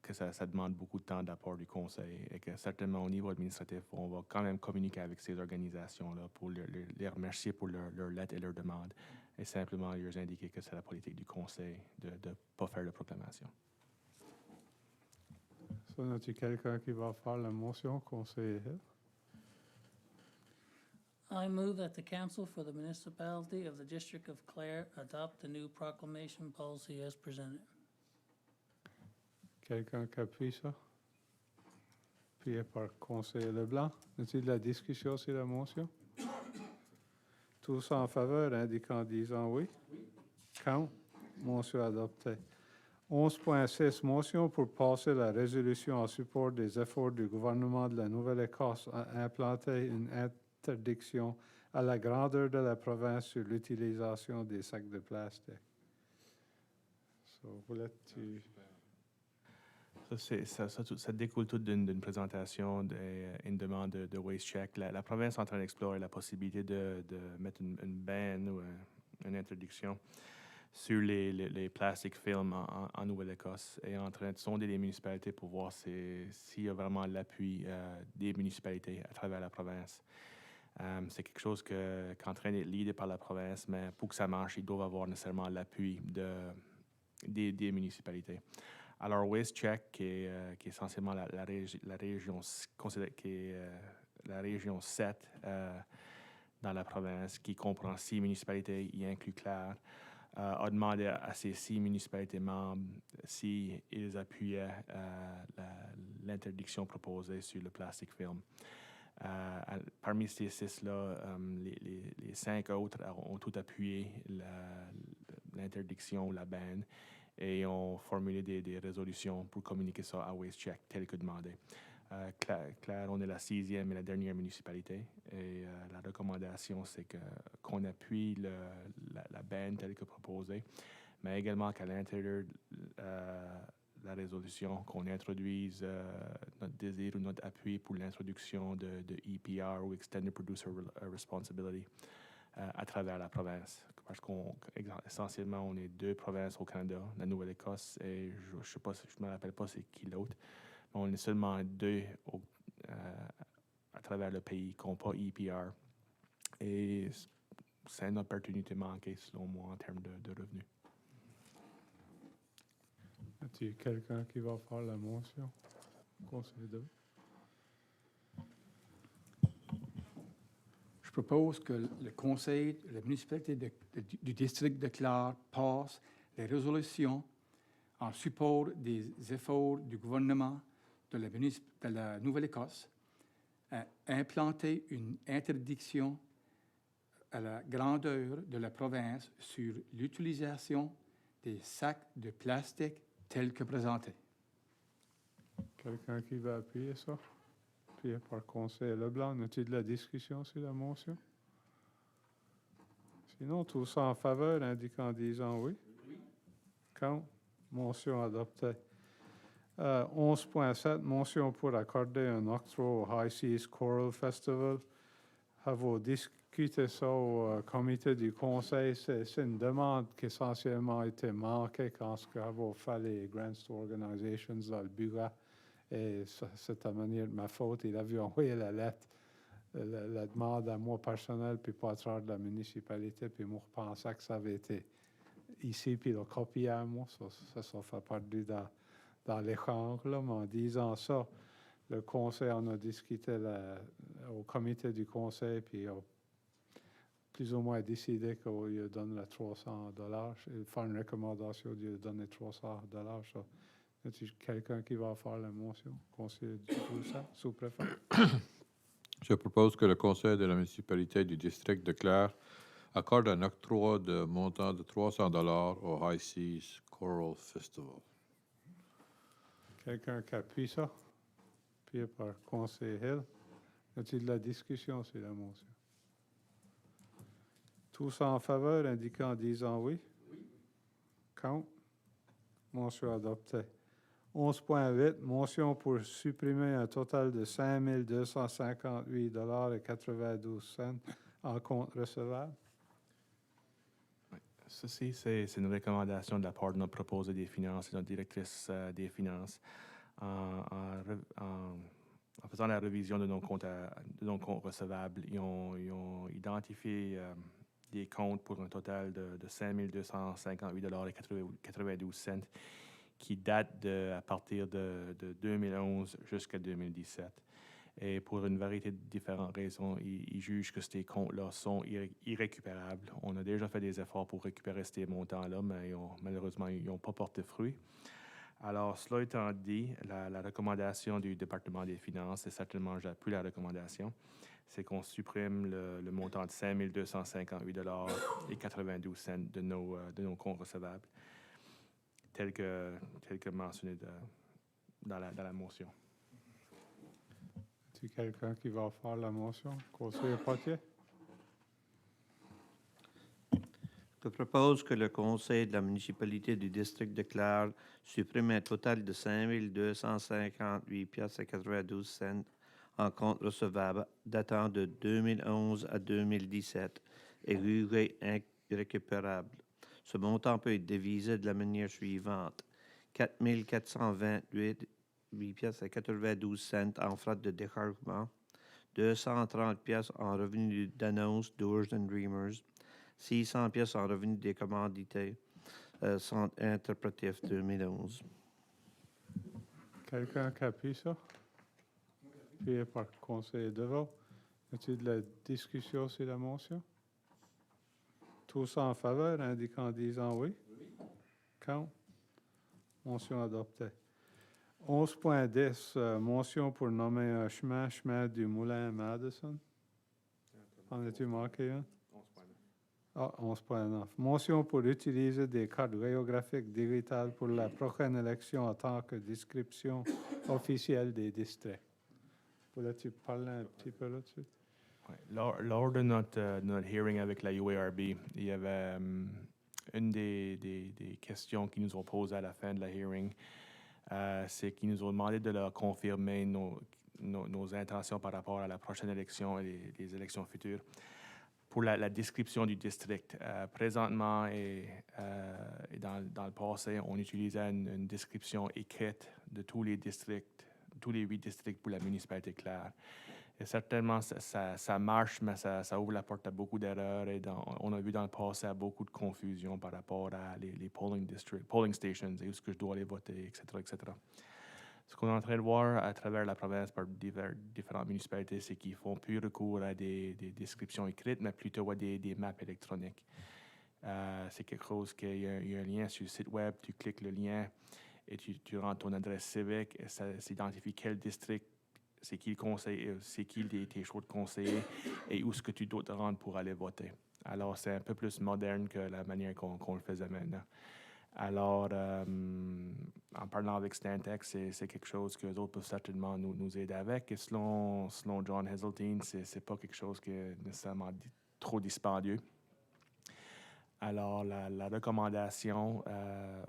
que ça demande beaucoup de temps d'apport du conseil et que certainement au niveau administratif, on va quand même communiquer avec ces organisations-là pour les remercier pour leur lettre et leurs demandes et simplement leur indiquer que c'est la politique du conseil de ne pas faire de proclamation. So, y a-t-il quelqu'un qui va faire la motion, conseiller Hill? I move that the council for the municipality of the District of Clare adopt the new proclamation policy as presented. Quelqu'un qui appuie ça? Appuyé par conseiller Leblanc. Y a-t-il de la discussion sur la motion? Tous en faveur, indiquant en disant oui? Oui. Contre? Motion adoptée. 11.6, motion pour passer la résolution en support des efforts du gouvernement de la Nouvelle-Écosse à implanter une interdiction à la grandeur de la province sur l'utilisation des sacs de plastique. So, voulais-tu... Ça découle tout d'une présentation, d'une demande de waste check. La province est en train d'explorer la possibilité de mettre une ban ou une interdiction sur les plastic films en Nouvelle-Écosse et en train de sonder les municipalités pour voir s'il y a vraiment l'appui des municipalités à travers la province. C'est quelque chose qui est en train d'être leadé par la province, mais pour que ça marche, ils doivent avoir nécessairement l'appui des municipalités. Alors, Waste Check, qui est essentiellement la région considérée qui est la région 7 dans la province, qui comprend 6 municipalités, y inclut Clare, a demandé à ces 6 municipalités membres s'ils appuyaient l'interdiction proposée sur le plastic film. Parmi ces 6-là, les 5 autres ont tout appuyé l'interdiction ou la ban et ont formulé des résolutions pour communiquer ça à Waste Check, tel que demandé. Claire, on est la 6e et la dernière municipalité. Et la recommandation, c'est qu'on appuie la ban telle que proposée, mais également qu'à l'intérieur de la résolution, qu'on introduise notre désir ou notre appui pour l'introduction de EPR ou Extended Producer Responsibility à travers la province. Parce qu'essentiellement, on est 2 provinces au Canada, la Nouvelle-Écosse et je ne me rappelle pas c'est qui l'autre. On est seulement 2 à travers le pays qui n'ont pas EPR. Et c'est une opportunité manquée, selon moi, en termes de revenus. Y a quelqu'un qui va faire la motion? Conseil de... Je propose que le conseil, la municipalité du district de Clare passe les résolutions en support des efforts du gouvernement de la Nouvelle-Écosse à implanter une interdiction à la grandeur de la province sur l'utilisation des sacs de plastique tels que présentés. Quelqu'un qui va appuyer ça? Appuyé par Conseil Leblanc. As-tu de la discussion sur la motion? Sinon, tous en faveur, indiquant en disant oui. Oui. Contre? Motion adoptée. 11.7, motion pour accorder un octroi au High Seas Choral Festival. Avez-vous discuté ça au comité du conseil? C'est une demande qui essentiellement a été manquée quand vous fait les Grants to Organizations dans le bureau. Et c'est à manière de ma faute. Il avait envoyé la lettre, la demande à moi personnel, puis pas à travers de la municipalité, puis moi, je pensais que ça avait été ici, puis le copié à moi. Ça fait partie dans l'échange, là, mais en disant ça, le conseil en a discuté au comité du conseil, puis a plus ou moins décidé qu'il lui donne le $300. Il fait une recommandation de lui donner $300. Y a-t-il quelqu'un qui va faire la motion? Conseiller du Conseil, sous-préfet. Je propose que le conseil de la municipalité du district de Clare accorde un octroi de montant de $300 au High Seas Choral Festival. Quelqu'un qui appuie ça? Appuyé par Conseiller Hill. Y a-t-il de la discussion sur la motion? Tous en faveur, indiquant en disant oui. Oui. Contre? Motion adoptée. 11.8, motion pour supprimer un total de $5 258,92 en compte recevable. Ceci, c'est une recommandation de la part de notre proposé des finances et notre directrice des finances. En faisant la révision de nos comptes recevables, ils ont identifié des comptes pour un total de $5 258,92 qui datent à partir de 2011 jusqu'à 2017. Et pour une variété de différentes raisons, ils jugent que ces comptes-là sont irrécupérables. On a déjà fait des efforts pour récupérer ces montants-là, mais malheureusement, ils n'ont pas porté fruit. Alors, cela étant dit, la recommandation du département des finances, et certainement j'appuie la recommandation, c'est qu'on supprime le montant de $5 258,92 de nos comptes recevables, tel que mentionné dans la motion. Est-ce quelqu'un qui va faire la motion? Conseiller Potier? Je propose que le conseil de la municipalité du district de Clare supprime un total de $5 258,92 en compte recevable datant de 2011 à 2017 et jugé irrécupérable. Ce montant peut être divisé de la manière suivante: $4,428,92 en frais de déchargement, $230 en revenus d'annonce Doers and Dreamers, $600 en revenus des commandités, Centre interprétif 2011. Quelqu'un qui appuie ça? Appuyé par le conseiller Deveau. Y a-t-il de la discussion sur la motion? Tous en faveur, indiquant en disant oui. Oui. Contre? Motion adoptée. 11.10, motion pour nommer un chemin du Moulin Madison. En as-tu marqué un? 11.9. Ah, 11.9. Motion pour utiliser des cartes géographiques digitales pour la prochaine élection en tant que description officielle des districts. Pourrais-tu parler un petit peu là-dessus? Ouais. Lors de notre hearing avec la UARB, il y avait une des questions qu'ils nous ont posées à la fin de la hearing, c'est qu'ils nous ont demandé de leur confirmer nos intentions par rapport à la prochaine élection et les élections futures. Pour la description du district, présentement et dans le passé, on utilisait une description écrite de tous les 8 districts pour la municipalité de Clare. Et certainement, ça marche, mais ça ouvre la porte à beaucoup d'erreurs. Et on a vu dans le passé à beaucoup de confusion par rapport à les polling stations et où est-ce que je dois aller voter, etc., etc. Ce qu'on est en train de voir à travers la province par différentes municipalités, c'est qu'ils font plus recours à des descriptions écrites, mais plutôt à des maps électroniques. C'est quelque chose qu'il y a un lien sur le site web, tu cliques le lien et tu rentres ton adresse civique et ça s'identifie quel district, c'est qui le conseil, c'est qui tes choix de conseiller et où est-ce que tu dois te rendre pour aller voter. Alors, c'est un peu plus moderne que la manière qu'on le faisait maintenant. Alors, en parlant avec Stantec, c'est quelque chose que les autres peuvent certainement nous aider avec. Et selon John Hazeltine, c'est pas quelque chose qui est nécessairement trop dispendieux. Alors, la recommandation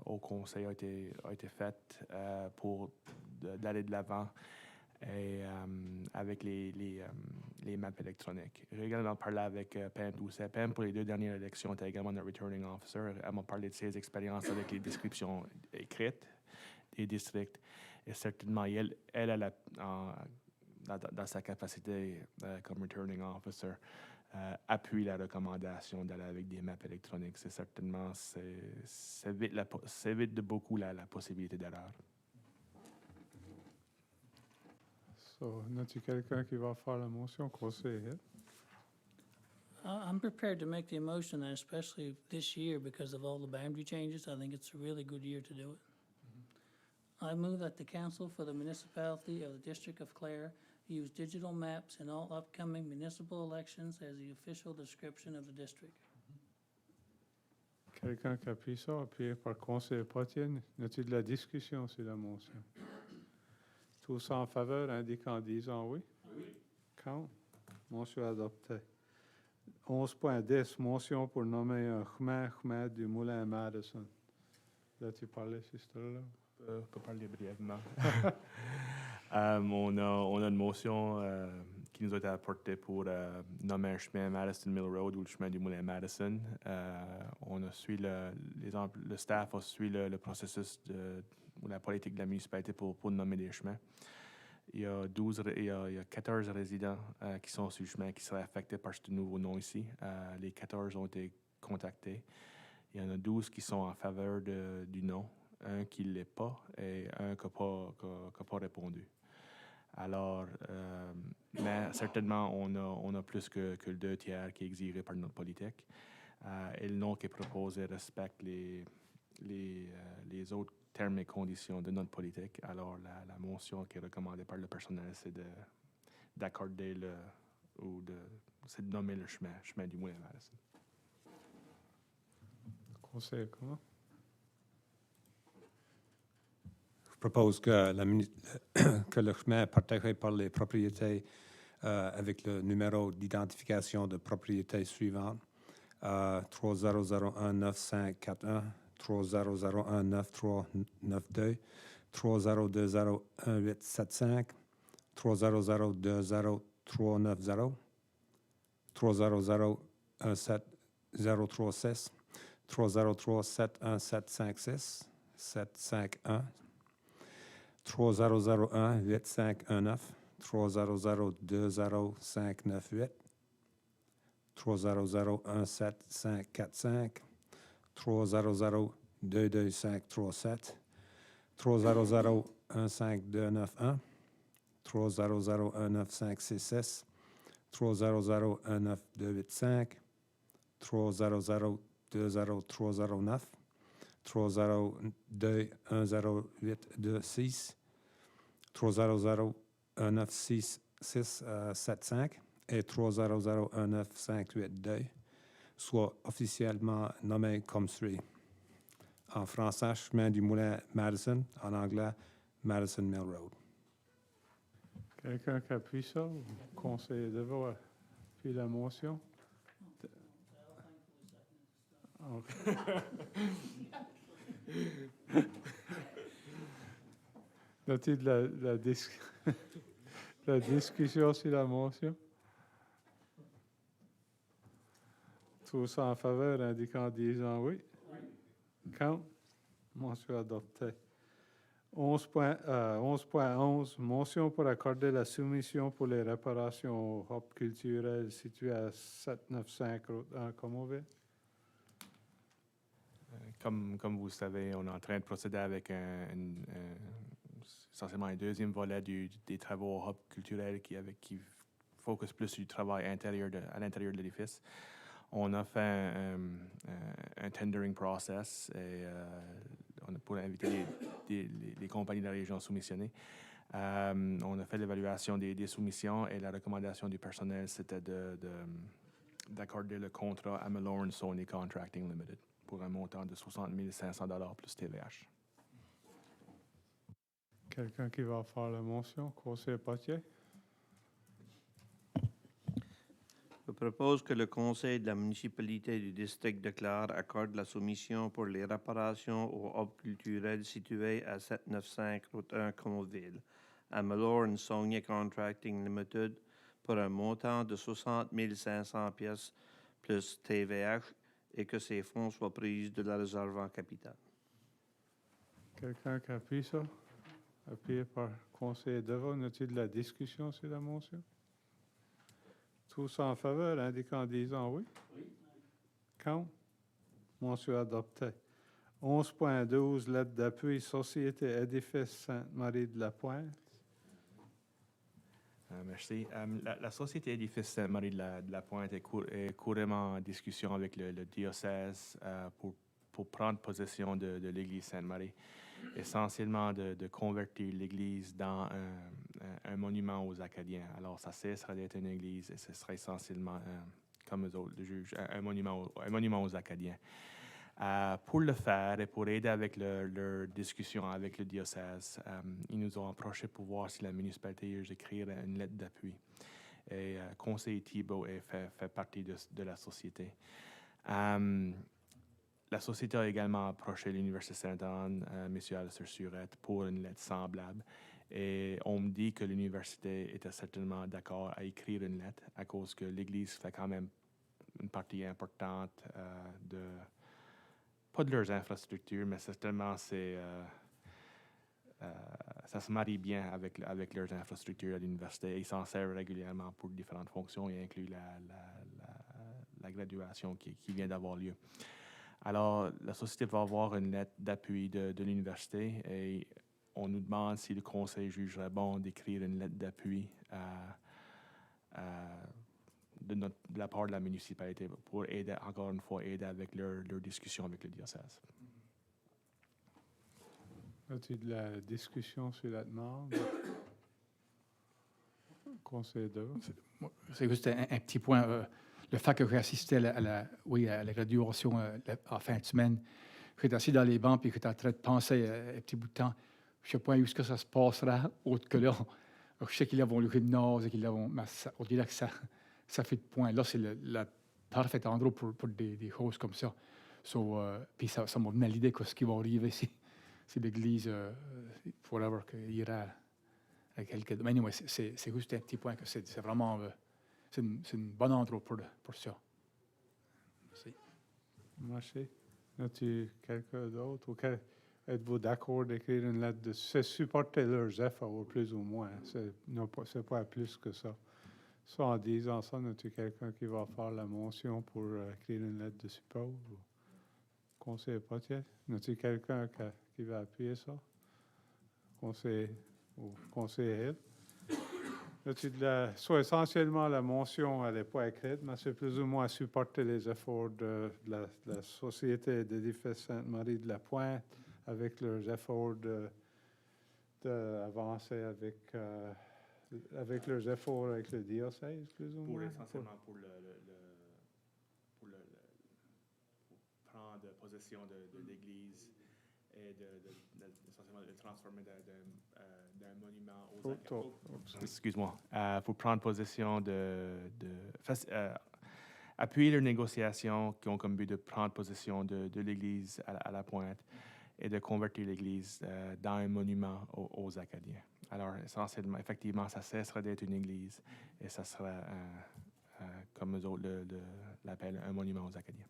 au Conseil a été faite pour d'aller de l'avant et, avec les maps électroniques. J'ai également parlé avec Pam Doucet. Pam, pour les 2 dernières élections, était également notre returning officer. Elle m'a parlé de ses expériences avec les descriptions écrites des districts. Et certainement, elle dans sa capacité comme returning officer, appuie la recommandation d'aller avec des maps électroniques. C'est certainement, ça évite de beaucoup la possibilité d'erreur. So, n'as-tu quelqu'un qui va faire la motion conseiller? I'm prepared to make the motion, and especially this year because of all the boundary changes. I think it's a really good year to do it. I move that the council for the municipality of the District of Clare use digital maps in all upcoming municipal elections as the official description of the district. Quelqu'un qui appuie ça, appuyé par conseiller Potienne. N'as-tu de la discussion sur la motion? Tous en faveur, indiquant en disant oui. Oui. Contre? Motion adoptée. 11.10, motion pour nommer un chemin du Moulin à Madison. Là, tu parlais, sister-là? On peut parler brièvement. On a une motion qui nous a été apportée pour nommer un chemin à Madison Mill Road ou le chemin du Moulin à Madison. On a suivi le staff a suivi le processus ou la politique de la municipalité pour nommer des chemins. Il y a 14 résidents qui sont sur le chemin qui seraient affectés par ce nouveau nom ici. Les 14 ont été contactés. Il y en a 12 qui sont en faveur du nom, un qui ne l'est pas et un qui n'a pas répondu. Alors, mais certainement, on a plus que le 2 tiers qui est exigé par notre politique. Et le nom qui est proposé respecte les autres termes et conditions de notre politique. Alors, la motion qui est recommandée par le personnel, c'est d'accorder c'est de nommer le chemin du Moulin à Madison. Conseiller comment? Je propose que, que le chemin est partagé par les propriétés avec le numéro d'identification de propriété suivant 30019541, 30019392, 30201875, 30020390, 30017036, 30371756, 751, 30018519, 30020598, 30017545, 30022537, 30015291, 30019566, 30019285, 30020309, 30210826, 30019675 et 30019582 soient officiellement nommés comme suit. En français, chemin du Moulin Madison. En anglais, Madison Mill Road. Quelqu'un qui appuie ça? Conseiller Deveau appuie la motion? Okay. As-tu de la discussion sur la motion? Tous en faveur, indiquant en disant oui. Oui. Contre? Motion adoptée. 11.11, motion pour accorder la soumission pour les réparations au hub culturel situé à 795 route 1 Comoville. Comme vous le savez, on est en train de procéder avec essentiellement un deuxième volet des travaux au hub culturel qui focus plus sur le travail à l'intérieur de l'édifice. On a fait un tendering process et pour inviter les compagnies de la région à soumissionner. On a fait l'évaluation des soumissions et la recommandation du personnel, c'était d'accorder le contrat à Malone Sony Contracting Limited pour un montant de 60 500 $ plus TVH. Quelqu'un qui va faire la motion, conseiller Potier? Je propose que le Conseil de la municipalité du district de Clare accorde la soumission pour les réparations au hub culturel situé à 795 route 1 Comoville à Malone Sony Contracting Limited pour un montant de 60 500 $ plus TVH et que ces fonds soient pris de la réserve en capital. Quelqu'un qui appuie ça? Appuyé par conseiller Devon. Y a-t-il de la discussion sur la motion? Tous en faveur, indiquant en disant oui. Oui. Contre? Motion adoptée. 11.12, lettre d'appui, Société Édifice Sainte-Marie-de-la-Pointe. Merci. La Société Édifice Sainte-Marie-de-la-Pointe est couramment en discussion avec le diocèse pour prendre possession de l'église Sainte-Marie. Essentiellement de convertir l'église dans un monument aux Acadiens. Alors, ça cessera d'être une église et ce sera essentiellement, comme eux autres, le juge, un monument aux Acadiens. Pour le faire et pour aider avec leur discussion avec le diocèse, ils nous ont approché pour voir si la municipalité irait écrire une lettre d'appui. Et conseiller Thibault fait partie de la société. La société a également approché l'Université Sainte-Anne, M. Alistair Surette, pour une lettre semblable. Et on me dit que l'université était certainement d'accord à écrire une lettre à cause que l'Église fait quand même une partie importante pas de leurs infrastructures, mais certainement ça se marie bien avec leurs infrastructures à l'université. Ils s'en servent régulièrement pour différentes fonctions, y inclut la graduation qui vient d'avoir lieu. Alors, la société va avoir une lettre d'appui de l'université et on nous demande si le conseil jugerait bon d'écrire une lettre d'appui de la part de la municipalité pour aider, encore une fois, avec leur discussion avec le diocèse. As-tu de la discussion sur la demande? Conseiller de. C'est juste un petit point. Le fait que j'ai assisté à la graduation en fin de semaine, j'étais assis dans les bancs et j'étais en train de penser un petit bout de temps. Je ne sais pas où est-ce que ça se passera, autre que là. Je sais qu'ils avons le gymnase et on dirait que ça fait de point. Là, c'est le parfait endroit pour des choses comme ça. Puis ça m'a donné l'idée que ce qui va arriver, c'est l'église, forever, qu'il ira à quelques... Mais anyway, c'est juste un petit point que c'est vraiment... c'est une bonne endroit pour ça. Merci. Merci. As-tu quelqu'un d'autre? Êtes-vous d'accord d'écrire une lettre de... C'est supporter leurs efforts, plus ou moins. C'est pas plus que ça. Ça, en disant ça, as-tu quelqu'un qui va faire la motion pour écrire une lettre de support? Conseiller Potier? As-tu quelqu'un qui va appuyer ça? Conseiller Hill? Soit essentiellement, la motion, elle n'est pas écrite, mais c'est plus ou moins supporter les efforts de la Société d'édifice Sainte-Marie-de-la-Pointe avec leurs efforts d'avancer avec leurs efforts avec le diocèse, plus ou moins. Essentiellement pour prendre possession de l'Église et essentiellement de transformer d'un monument aux Acadiens. Excuse-moi. Pour prendre possession appuyer leurs négociations qui ont comme but de prendre possession de l'Église à la Pointe et de convertir l'Église dans un monument aux Acadiens. Alors, essentiellement, effectivement, ça cessera d'être une Église et ça sera, comme eux autres l'appellent, un monument aux Acadiens.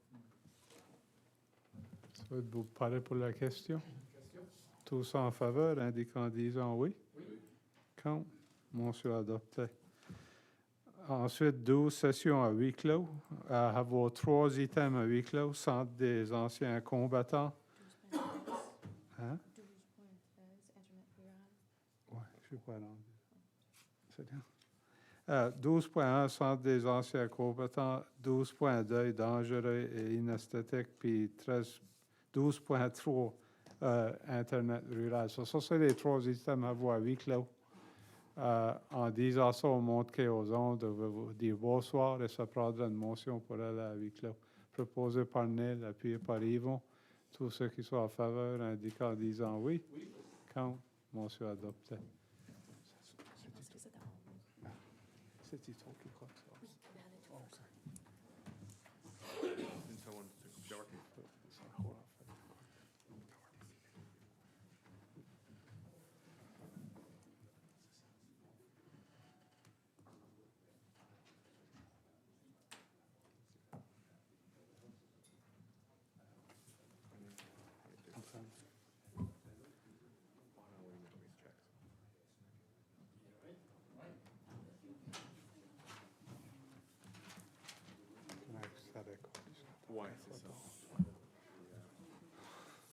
Vous parlez pour la question? Tous en faveur, indiquant en disant oui. Contre. Motion adoptée. Ensuite, 12 sessions à huis clos. À avoir 3 items à huis clos. Centre des anciens combattants. Hein? 12.13, Internet rural. Oui, je ne suis pas rendu. C'est bien. 12.1, Centre des anciens combattants. 12.2, dangereux et inesthétique. Puis 12.3, Internet rural. Ça, c'est les 3 items à voir à huis clos. En disant ça, on montre aux ondes de vous dire bonsoir et ça prendra une motion pour aller à huis clos. Proposé par Neil, appuyé par Yvon. Tous ceux qui sont en faveur indiquant en disant oui. Contre. Motion adoptée. C'est toi qui crois ça. Ouais, c'est ça.